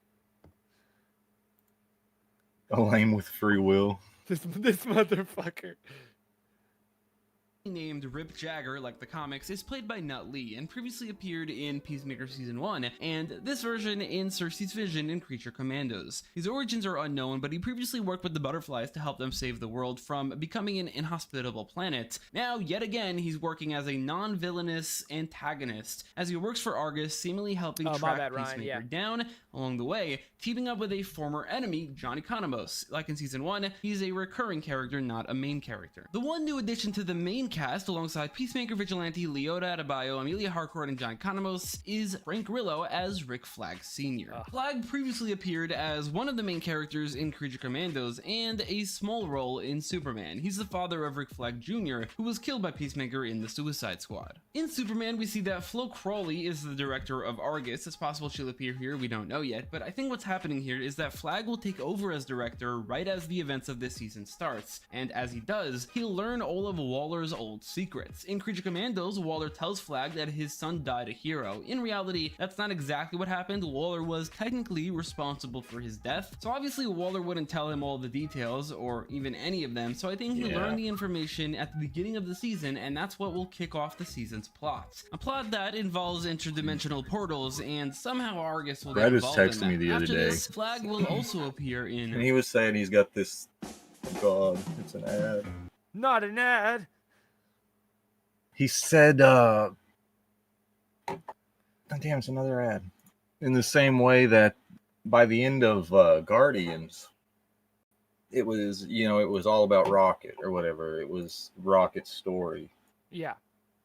A lame with free will. This motherfucker. named Rip Jagger, like the comics, is played by Nut Lee and previously appeared in Peacemaker Season 1, and this version in Cersei's Vision in Creature Commandos. His origins are unknown, but he previously worked with the Butterflies to help them save the world from becoming an inhospitable planet. Now, yet again, he's working as a non-villainous antagonist, as he works for Argus, seemingly helping track Peacemaker down along the way, teaming up with a former enemy, Johnny Conamos. Like in Season 1, he's a recurring character, not a main character. The one new addition to the main cast, alongside Peacemaker Vigilante, Leota Adebayo, Amelia Harcourt, and Johnny Conamos, is Frank Grillo as Rick Flag Sr. Flag previously appeared as one of the main characters in Creature Commandos and a small role in Superman. He's the father of Rick Flag Jr., who was killed by Peacemaker in the Suicide Squad. In Superman, we see that Flo Crawley is the director of Argus. It's possible she'll appear here, we don't know yet, but I think what's happening here is that Flag will take over as director right as the events of this season starts, and as he does, he'll learn all of Waller's old secrets. In Creature Commandos, Waller tells Flag that his son died a hero. In reality, that's not exactly what happened. Waller was technically responsible for his death, so obviously Waller wouldn't tell him all the details, or even any of them, so I think he'll learn the information at the beginning of the season, and that's what will kick off the season's plot. A plot that involves interdimensional portals, and somehow Argus will get Brad was involved in texting that. me the other After day. this, Flag will also appear in... And he was saying he's got this. God, it's an ad. Not an ad. He said, oh, damn, it's another ad. In the same way that by the end of Guardians, it was, it was all about Rocket or whatever. It was Rocket's story. Yeah.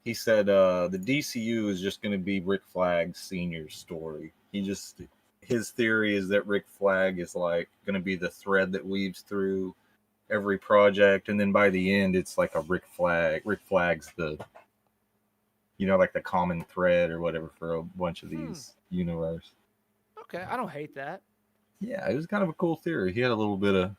He said the DCU is just going to be Rick Flag Sr.'s story. His theory is that Rick Flag is like going to be the thread that weaves through every project, and then by the end, it's like a Rick Flag. Rick Flag's the, like the common thread or whatever for a bunch of these universes. Okay, I don't hate that. Yeah, it was kind of a cool theory. He had a little bit of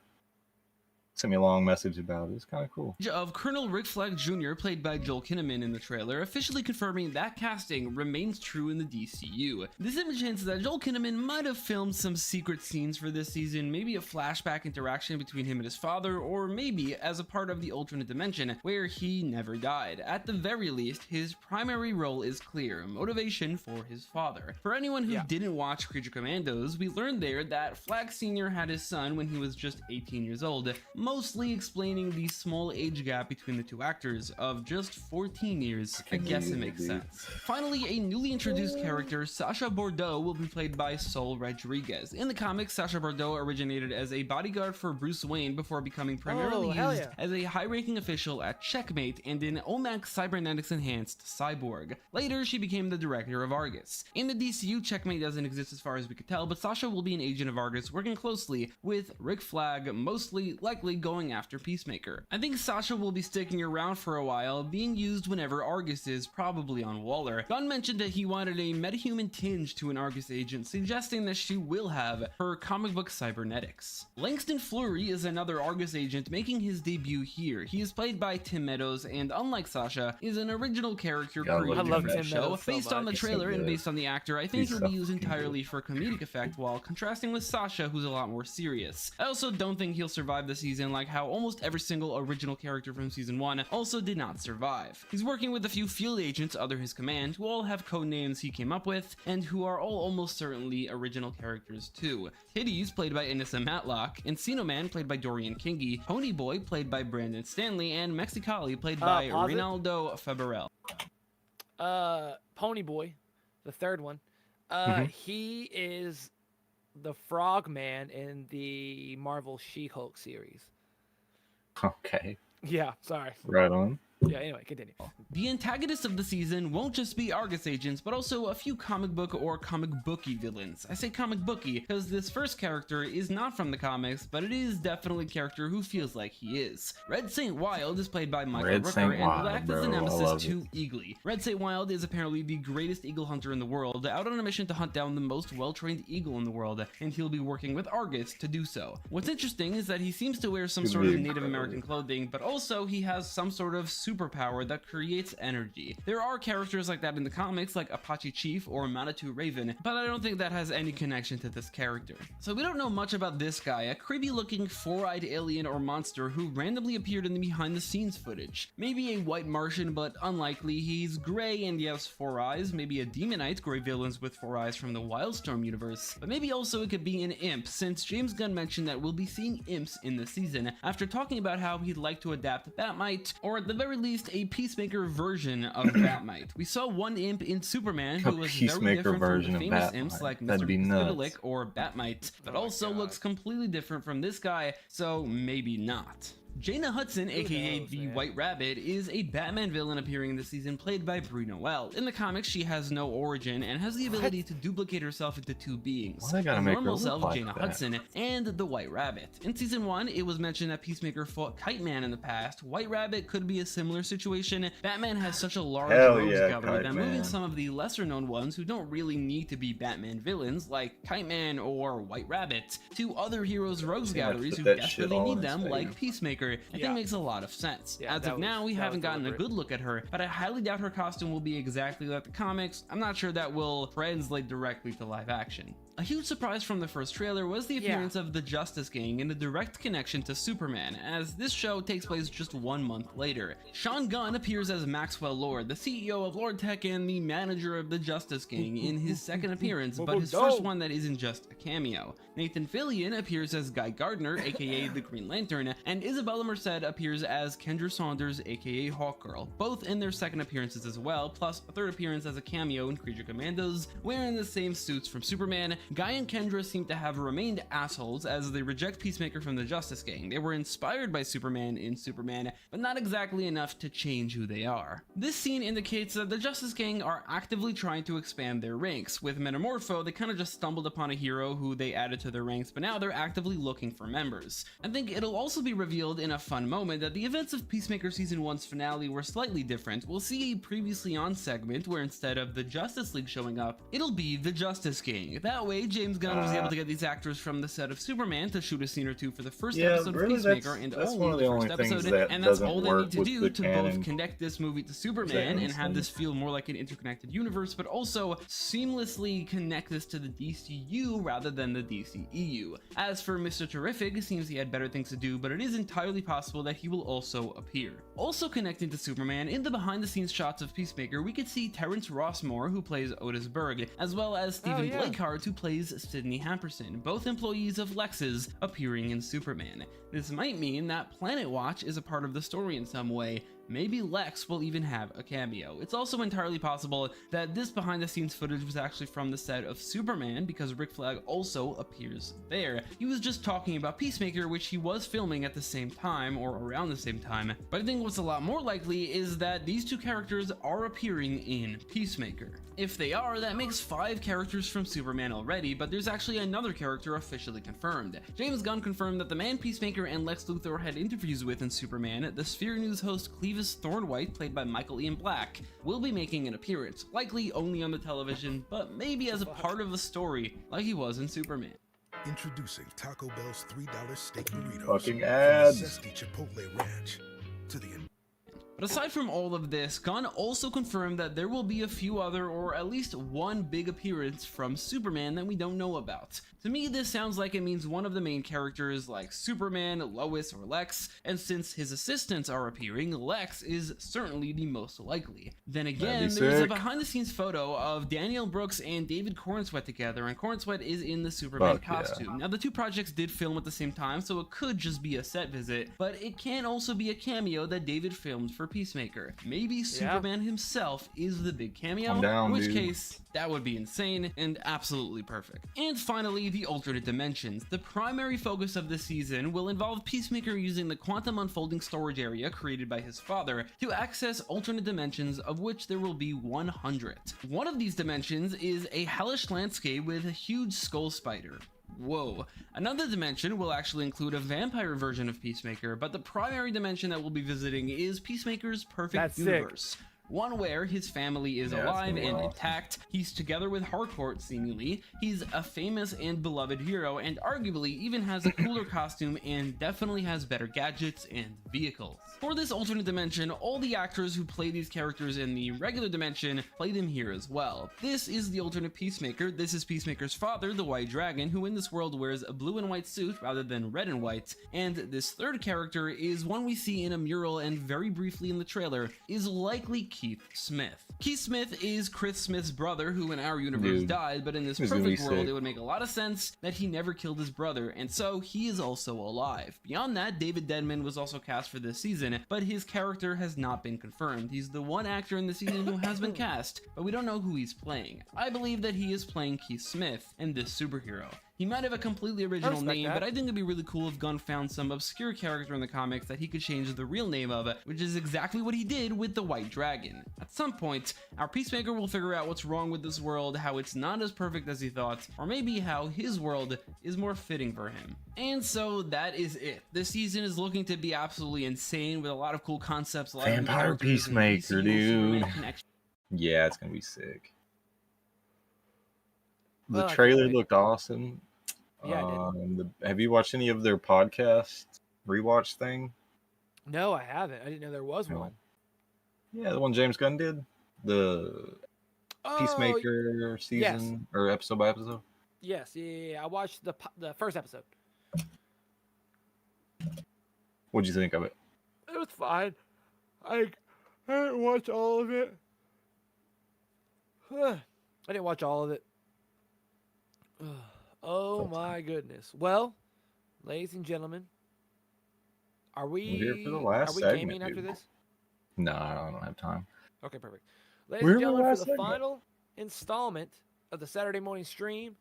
sent me a long message about it. It's kind of cool. Of Colonel Rick Flag Jr., played by Joel Kinnaman in the trailer, officially confirming that casting remains true in the DCU. This image hints that Joel Kinnaman might have filmed some secret scenes for this season, maybe a flashback interaction between him and his father, or maybe as a part of the alternate dimension where he never died. At the very least, his primary role is clear: motivation for his father. For anyone who didn't watch Creature Commandos, we learned there that Flag Sr. had his son when he was just 18 years old, mostly explaining the small age gap between the two actors of just 14 years. I guess it makes sense. Finally, a newly introduced character, Sasha Bordeaux, will be played by Sol Rodriguez. In the comics, Sasha Bordeaux originated as a bodyguard for Bruce Wayne before becoming primarily used as a high-ranking official at Checkmate and in OMAC's cybernetics enhanced Cyborg. Later, she became the director of Argus. In the DCU, Checkmate doesn't exist as far as we could tell, but Sasha will be an agent of Argus working closely with Rick Flag, mostly likely going after Peacemaker. I think Sasha will be sticking around for a while, being used whenever Argus is, probably on Waller. Gunn mentioned that he wanted a metahuman tinge to an Argus agent, suggesting that she will have her comic book cybernetics. Langston Fleury is another Argus agent making his debut here. He is played by Tim Meadows and, unlike Sasha, is an original character created for the show. Based on the trailer and based on the actor, I think he'll be used entirely for comedic effect while contrasting with Sasha, who's a lot more serious. I also don't think he'll survive the season, like how almost every single original character from season 1 also did not survive. He's working with a few field agents under his command who all have code names he came up with and who are all almost certainly original characters too. Titties, played by Anissa Matlock, Encino Man, played by Dorian Kingi, Pony Boy, played by Brandon Stanley, and Mexicali, played by Reynaldo Faberel. Pony Boy, the third one. He is the Frogman in the Marvel She-Hulk series. Okay. Yeah, sorry. Right on. Yeah, anyway, continue. The antagonists of the season won't just be Argus agents, but also a few comic book or comic booky villains. I say comic booky because this first character is not from the comics, but it is definitely a character who feels like he is. Red Saint Wild is played by Michael Rooker and will act as the nemesis to Eagly. Red Saint Wild is apparently the greatest eagle hunter in the world, out on a mission to hunt down the most well-trained eagle in the world, and he'll be working with Argus to do so. What's interesting is that he seems to wear some sort of Native American clothing, but also he has some sort of superpower that creates energy. There are characters like that in the comics, like Apache Chief or Manitou Raven, but I don't think that has any connection to this character. So we don't know much about this guy, a creepy looking four-eyed alien or monster who randomly appeared in the behind the scenes footage. Maybe a white Martian, but unlikely. He's gray and he has 4 eyes, maybe a demonite, gray villains with 4 eyes from the Wildstorm universe, but maybe also it could be an imp, since James Gunn mentioned that we'll be seeing imps in the season, after talking about how he'd like to adapt Batmite, or at the very least a Peacemaker version of Batmite. We saw one imp in Superman who was very different from the famous imps like Mr. Fiddleick or Batmite, but also looks completely different from this guy, so maybe not. Jaina Hudson, aka the White Rabbit, is a Batman villain appearing in the season played by Brie Noelle. In the comics, she has no origin and has the ability to duplicate herself into 2 beings, the normal self Jaina Hudson and the White Rabbit. In season 1, it was mentioned that Peacemaker fought Kite Man in the past. White Rabbit could be a similar situation. Batman has such a large rogues gallery that moving some of the lesser known ones who don't really need to be Batman villains, like Kite Man or White Rabbit, to other heroes' rogues galleries who desperately need them, like Peacemaker, I think makes a lot of sense. As of now, we haven't gotten a good look at her, but I highly doubt her costume will be exactly like the comics. I'm not sure that will translate directly to live action. A huge surprise from the first trailer was the appearance of the Justice Gang in a direct connection to Superman, as this show takes place just 1 month later. Sean Gunn appears as Maxwell Lord, the CEO of Lord Tech and the manager of the Justice Gang, in his second appearance, but his first one that isn't just a cameo. Nathan Fillion appears as Guy Gardner, aka the Green Lantern, and Isabella Merced appears as Kendra Saunders, aka Hawkgirl, both in their second appearances as well, plus a third appearance as a cameo in Creature Commandos, wearing the same suits from Superman. Guy and Kendra seem to have remained assholes as they reject Peacemaker from the Justice Gang. They were inspired by Superman in Superman, but not exactly enough to change who they are. This scene indicates that the Justice Gang are actively trying to expand their ranks. With Metamorpho, they kind of just stumbled upon a hero who they added to their ranks, but now they're actively looking for members. I think it'll also be revealed in a fun moment that the events of Peacemaker Season 1's finale were slightly different. We'll see a previously on segment where instead of the Justice League showing up, it'll be the Justice Gang. That way, James Gunn was able to get these actors from the set of Superman to shoot a scene or two for the first episode of Peacemaker and only the first episode, and that's all they need to do to both connect this movie to Superman and have this feel more like an interconnected universe, but also seamlessly connect this to the DCU rather than the DCEU. As for Mr. Terrific, it seems he had better things to do, but it is entirely entirely possible that he will also appear. Also connecting to Superman, in the behind-the-scenes shots of Peacemaker, we could see Terrence Rossmore, who plays Otis Berg, as well as Stephen Blakeheart, who plays Sidney Hamperson, both employees of Lex's, appearing in Superman. This might mean that Planet Watch is a part of the story in some way. Maybe Lex will even have a cameo. It's also entirely possible that this behind-the-scenes footage was actually from the set of Superman, because Rick Flag also appears there. He was just talking about Peacemaker, which he was filming at the same time, or around the same time. But I think what's a lot more likely is that these two characters are appearing in Peacemaker. If they are, that makes 5 characters from Superman already, but there's actually another character officially confirmed. James Gunn confirmed that the man Peacemaker and Lex Luthor had interviews with in Superman, the Sphere News host Clevis Thornwhite, played by Michael Ian Black, will be making an appearance, likely only on the television, but maybe as a part of the story, like he was in Superman. Introducing Taco Bell's $3 steak burritos Fucking from ads. the zesty Chipotle Ranch to the But aside from all of this, Gunn also confirmed that there will be a few other, or at least one big appearance from Superman that we don't know about. To me, this sounds like it means one of the main characters like Superman, Lois, or Lex, and since his assistants are appearing, Lex is certainly the most likely. Then again, there's a behind-the-scenes photo of Daniel Brooks and David Cornsweet together, and Cornsweet is in the Superman costume. Now, the two projects did film at the same time, so it could just be a set visit, but it can also be a cameo that David filmed for Peacemaker. Maybe Superman himself is the big cameo, in which case, that would be insane and absolutely perfect. And finally, the alternate dimensions. The primary focus of this season will involve Peacemaker using the quantum unfolding storage area created by his father to access alternate dimensions, of which there will be 100. One of these dimensions is a hellish landscape with a huge skull spider. Whoa. Another dimension will actually include a vampire version of Peacemaker, but the primary dimension that we'll be visiting is Peacemaker's perfect universe. One where his family is alive and intact, he's together with Harcourt seemingly, he's a famous and beloved hero, and arguably even has a cooler costume and definitely has better gadgets and vehicles. For this alternate dimension, all the actors who play these characters in the regular dimension play them here as well. This is the alternate Peacemaker. This is Peacemaker's father, the White Dragon, who in this world wears a blue and white suit rather than red and white. And this third character is one we see in a mural and very briefly in the trailer, is likely Keith Smith. Keith Smith is Chris Smith's brother, who in our universe died, but in this perfect world it would make a lot of sense that he never killed his brother, and so he is also alive. Beyond that, David Denman was also cast for this season, but his character has not been confirmed. He's the one actor in the season who has been cast, but we don't know who he's playing. I believe that he is playing Keith Smith and this superhero. He might have a completely original name, but I think it'd be really cool if Gunn found some obscure character in the comics that he could change the real name of, which is exactly what he did with the White Dragon. At some point, our Peacemaker will figure out what's wrong with this world, how it's not as perfect as he thought, or maybe how his world is more fitting for him. And so that is it. This season is looking to be absolutely insane with a lot of cool concepts. Vampire Peacemaker, dude. Yeah, it's gonna be sick. The trailer looked awesome. Yeah, have you watched any of their podcast rewatch thing? No, I haven't. I didn't know there was one. Yeah, the one James Gunn did, the Peacemaker season or episode by episode. Yes, yeah. I watched the first episode. What'd you think of it? It was fine. I didn't watch all of it. I didn't watch all of it. Oh my goodness. Well, ladies and gentlemen, are we here for the last segment, gaming after this? No, I don't have time. Okay, perfect. Ladies and gentlemen, for the final installment of the Saturday morning stream,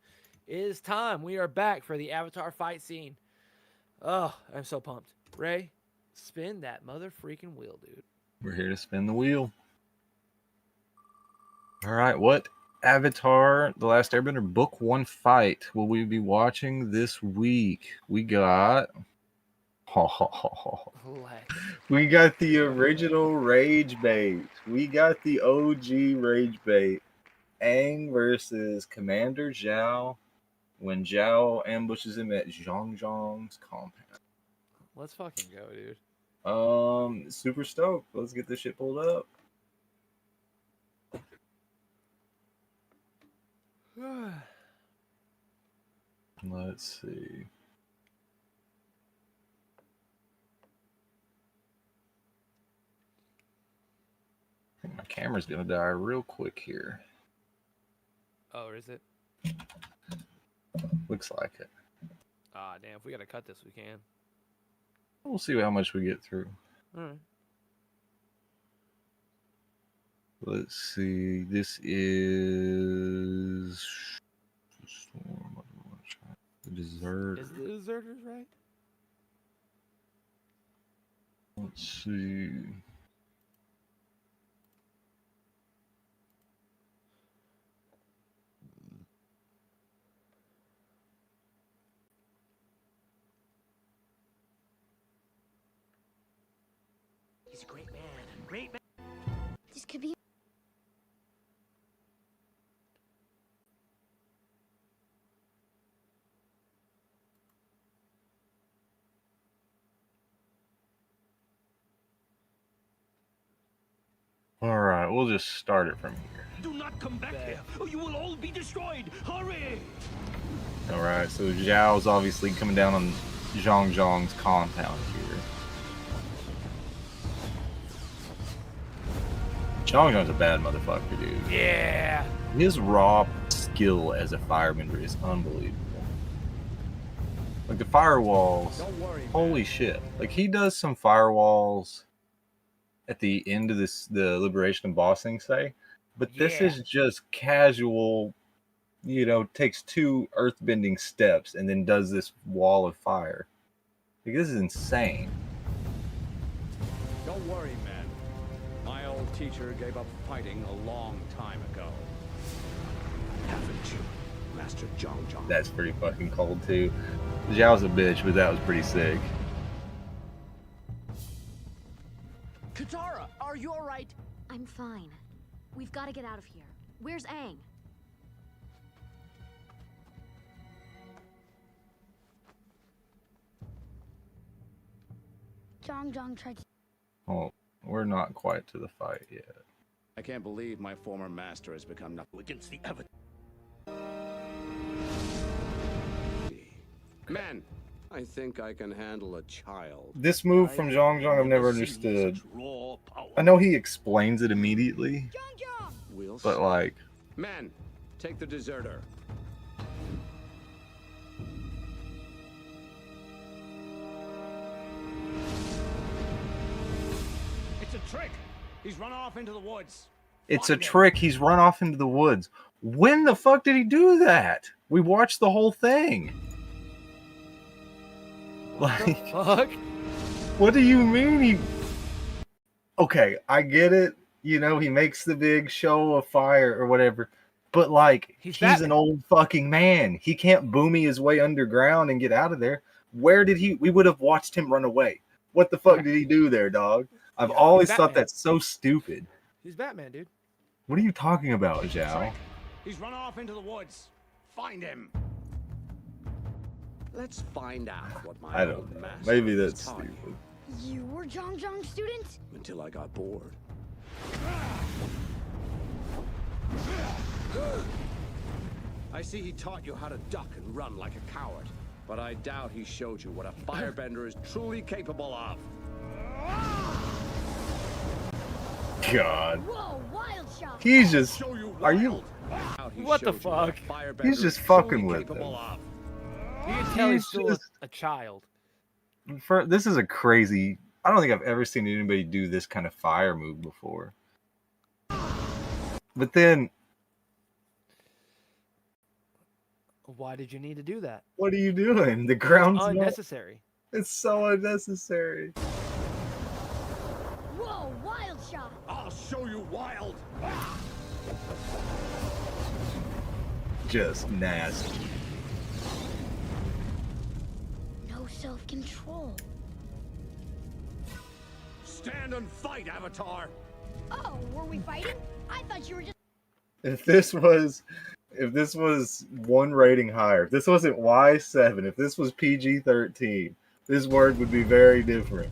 it is time. We are back for the Avatar fight scene. Oh, I'm so pumped. Ray, spin that mother freaking wheel, dude. We're here to spin the wheel. All right, what Avatar The Last Airbender Book 1 fight will we be watching this week? We got we got the original Rage Bait. We got the OG Rage Bait. Aang versus Commander Zhao when Zhao ambushes him at Zhang Zhang's compound. Let's fucking go, dude. Super stoked. Let's get this shit pulled up. Let's see. camera's gonna die real quick here. Oh, is it? Looks like it. Ah, damn. If we gotta cut this, we can. We'll see how much we get through. All right. Let's see. This is the dessert. Is the deserters right? Let's see. He's a great man. Great man. This could be. All right, we'll just start it from here. Do not come back here, or you will all be destroyed. Hurry! All right, so Zhao's obviously coming down on Zhang Zhang's compound here. Zhang Zhang's a bad motherfucker, dude. Yeah. His raw skill as a firebender is unbelievable. Like the firewalls, holy shit! Like he does some firewalls at the end of the Liberation and Bossing say, but this is just casual. You know, takes 2 earthbending steps and then does this wall of fire. Like, this is insane. Don't worry, man. My old teacher gave up fighting a long time ago. Haven't you, Master Zhang Zhang? That's pretty fucking cold too. Zhao's a bitch, but that was pretty sick. Katara, are you all right? I'm fine. We've got to get out of here. Where's Aang? Zhang Zhang tried to. Oh, we're not quite to the fight yet. I can't believe my former master has become nothing against the Avatar. Man, I think I can handle a child. This move from Zhang Zhang I've never understood. I know he explains it immediately, but like... Man, take the deserter. It's a trick. He's run off into the woods. It's a trick. He's run off into the woods. When the fuck did he do that? We watched the whole thing. Like, fuck? What do you mean he... Okay, I get it. You know, he makes the big show of fire or whatever. But, like, he's an old fucking man. He can't boomy his way underground and get out of there. Where did he... We would have watched him run away. What the fuck did he do there, dog? I've always thought that's so stupid. He's Batman, dude. What are you talking about, Zhao? He's run off into the woods. Find him. Let's find out what my I don't know. Maybe that's stupid. You were Zhang Zhang's student? Until I got bored. I see he taught you how to duck and run like a coward, but I doubt he showed you what a firebender is truly capable of. God. Whoa, wild shot. He's just... Are you... What the fuck? He's just fucking with him. You can tell he's still a child. This is a crazy... I don't think I've ever seen anybody do this kind of fire move before. But then... Why did you need to do that? What are you doing? The ground's unnecessary. It's so unnecessary. Whoa, wild shot. I'll show you wild. Just nasty. No self-control. Stand and fight, Avatar. Oh, were we fighting? I thought you were just... If this was 1 rating higher, if this wasn't Y7, if this was PG-13, this word would be very different.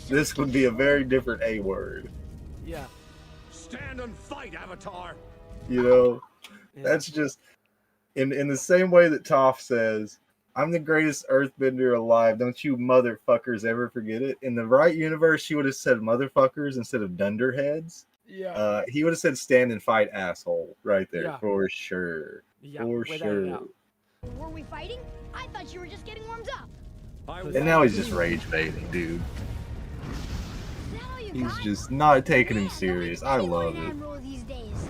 This would be a very different A word. Yeah. Stand and fight, Avatar. You know, that's just in the same way that Toph says, "I'm the greatest earthbender alive. Don't you motherfuckers ever forget it." In the right universe, she would have said motherfuckers instead of dunderheads. Yeah. He would have said stand and fight, asshole, right there, Yeah. for sure. Yeah, For without a sure. doubt. Were we fighting? I thought you were just getting warmed up. And now he's just rage baiting, dude. He's just not taking him serious. I love it. Admiral these days.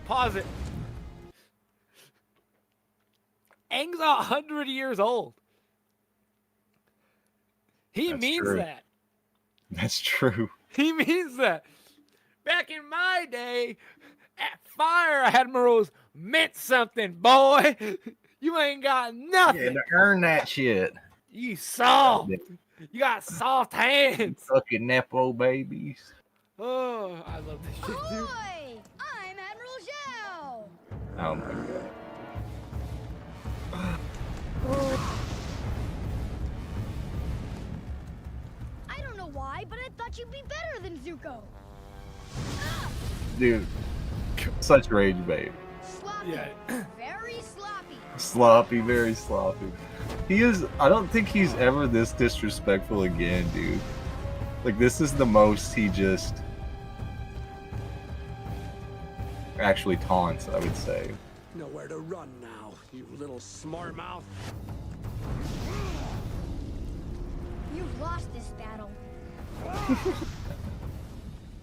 Pause it. Aang's 100 years old. He That's means true. that. That's true. He means that. Back in my day, fire admirals meant something, boy. You ain't got nothing. Yeah, to earn that shit. You soft. You got soft hands. Fucking Nepo babies. Oh, I love this shit, dude. Ahoy! I'm Admiral Zhao. Oh my god. I don't know why, but I thought you'd be better than Zuko. Dude. Such rage bait. Sloppy. Yeah. Very sloppy. Sloppy, very sloppy. He is, I don't think he's ever this disrespectful again, dude. Like, this is the most he just actually taunts, I would say. Nowhere to run now, you little smart mouth. You've lost this battle.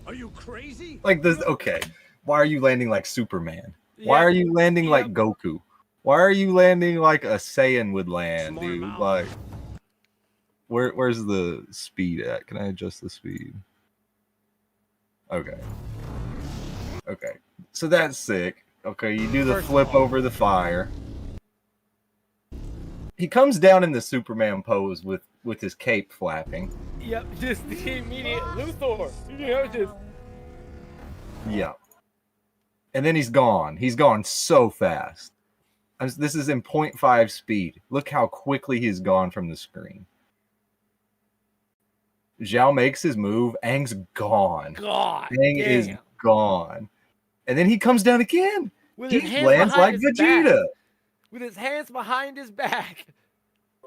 Are you crazy? Like this, okay. Why are you landing like Superman? Why Yeah. are you landing Yeah. like Goku? Why are you landing like a Saiyan would land, Smart dude? mouth. Like, where's the speed at? Can I adjust the speed? Okay. Okay. So that's sick. Okay, you do the First of flip all- over the fire. He comes down in the Superman pose with his cape flapping. Yep, just the immediate Luthor. You know, just Yeah. And then he's gone. He's gone so fast. This is in 0.5 speed. Look how quickly he's gone from the screen. Zhao makes his move. Aang's gone. God. Aang is damn. gone. And then he comes down again. With He his hands lands behind like his Vegeta. back. With his hands behind his back.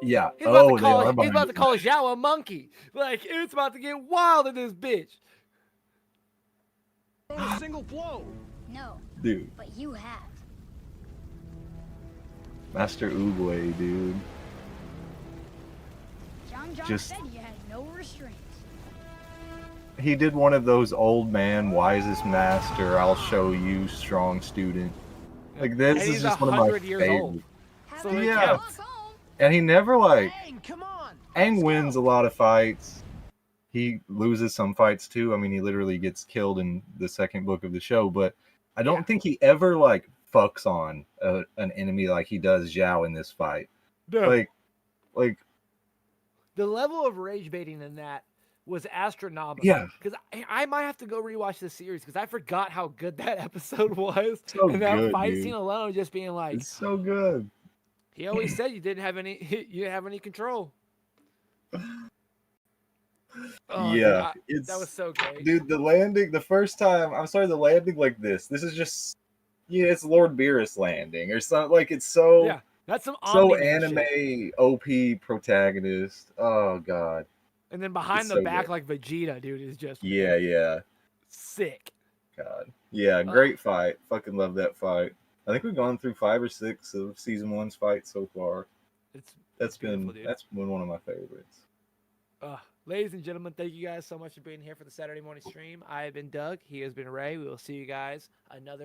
Yeah. He's about, Oh, to, they are call, he's behind about to his call back. Zhao a monkey. Like, it's about to get wild in this bitch. A single blow. No, Dude. but you have. Master Oogway, dude. John Just- said you had no restraints. He did one of those old man, wisest master, I'll show you, strong student. Like, this And is he's just one of my 100 years old. favorites. So it Yeah. counts. And he never, like, Aang, come on. Aang wins a lot of fights. He loses some fights too. I mean, he literally gets killed in the second book of the show, but I don't think he ever like fucks on an enemy like he does Zhao in this fight. No. Like The level of rage baiting in that was astronomical. Yeah. Because I might have to go rewatch this series because I forgot how good that episode was. So and that good, fight dude. scene alone just being like, it's so good. he always said you didn't have any control. Oh, Yeah, dude, that was so great. Dude, the landing, the first time, I'm sorry, the landing like this is just, yeah, it's Lord Beerus landing or something. Like, it's so, Yeah, that's some so Omni-Man anime shit. OP protagonist. Oh, God. And then behind It's the so back, good. like Vegeta, dude, is just Yeah. sick. God. Yeah, great fight. Fucking love that fight. I think we've gone through 5 or 6 of season 1's fights so far. That's been one of my favorites. Ladies and gentlemen, thank you guys so much for being here for the Saturday morning stream. I have been Doug. He has been Ray. We will see you guys another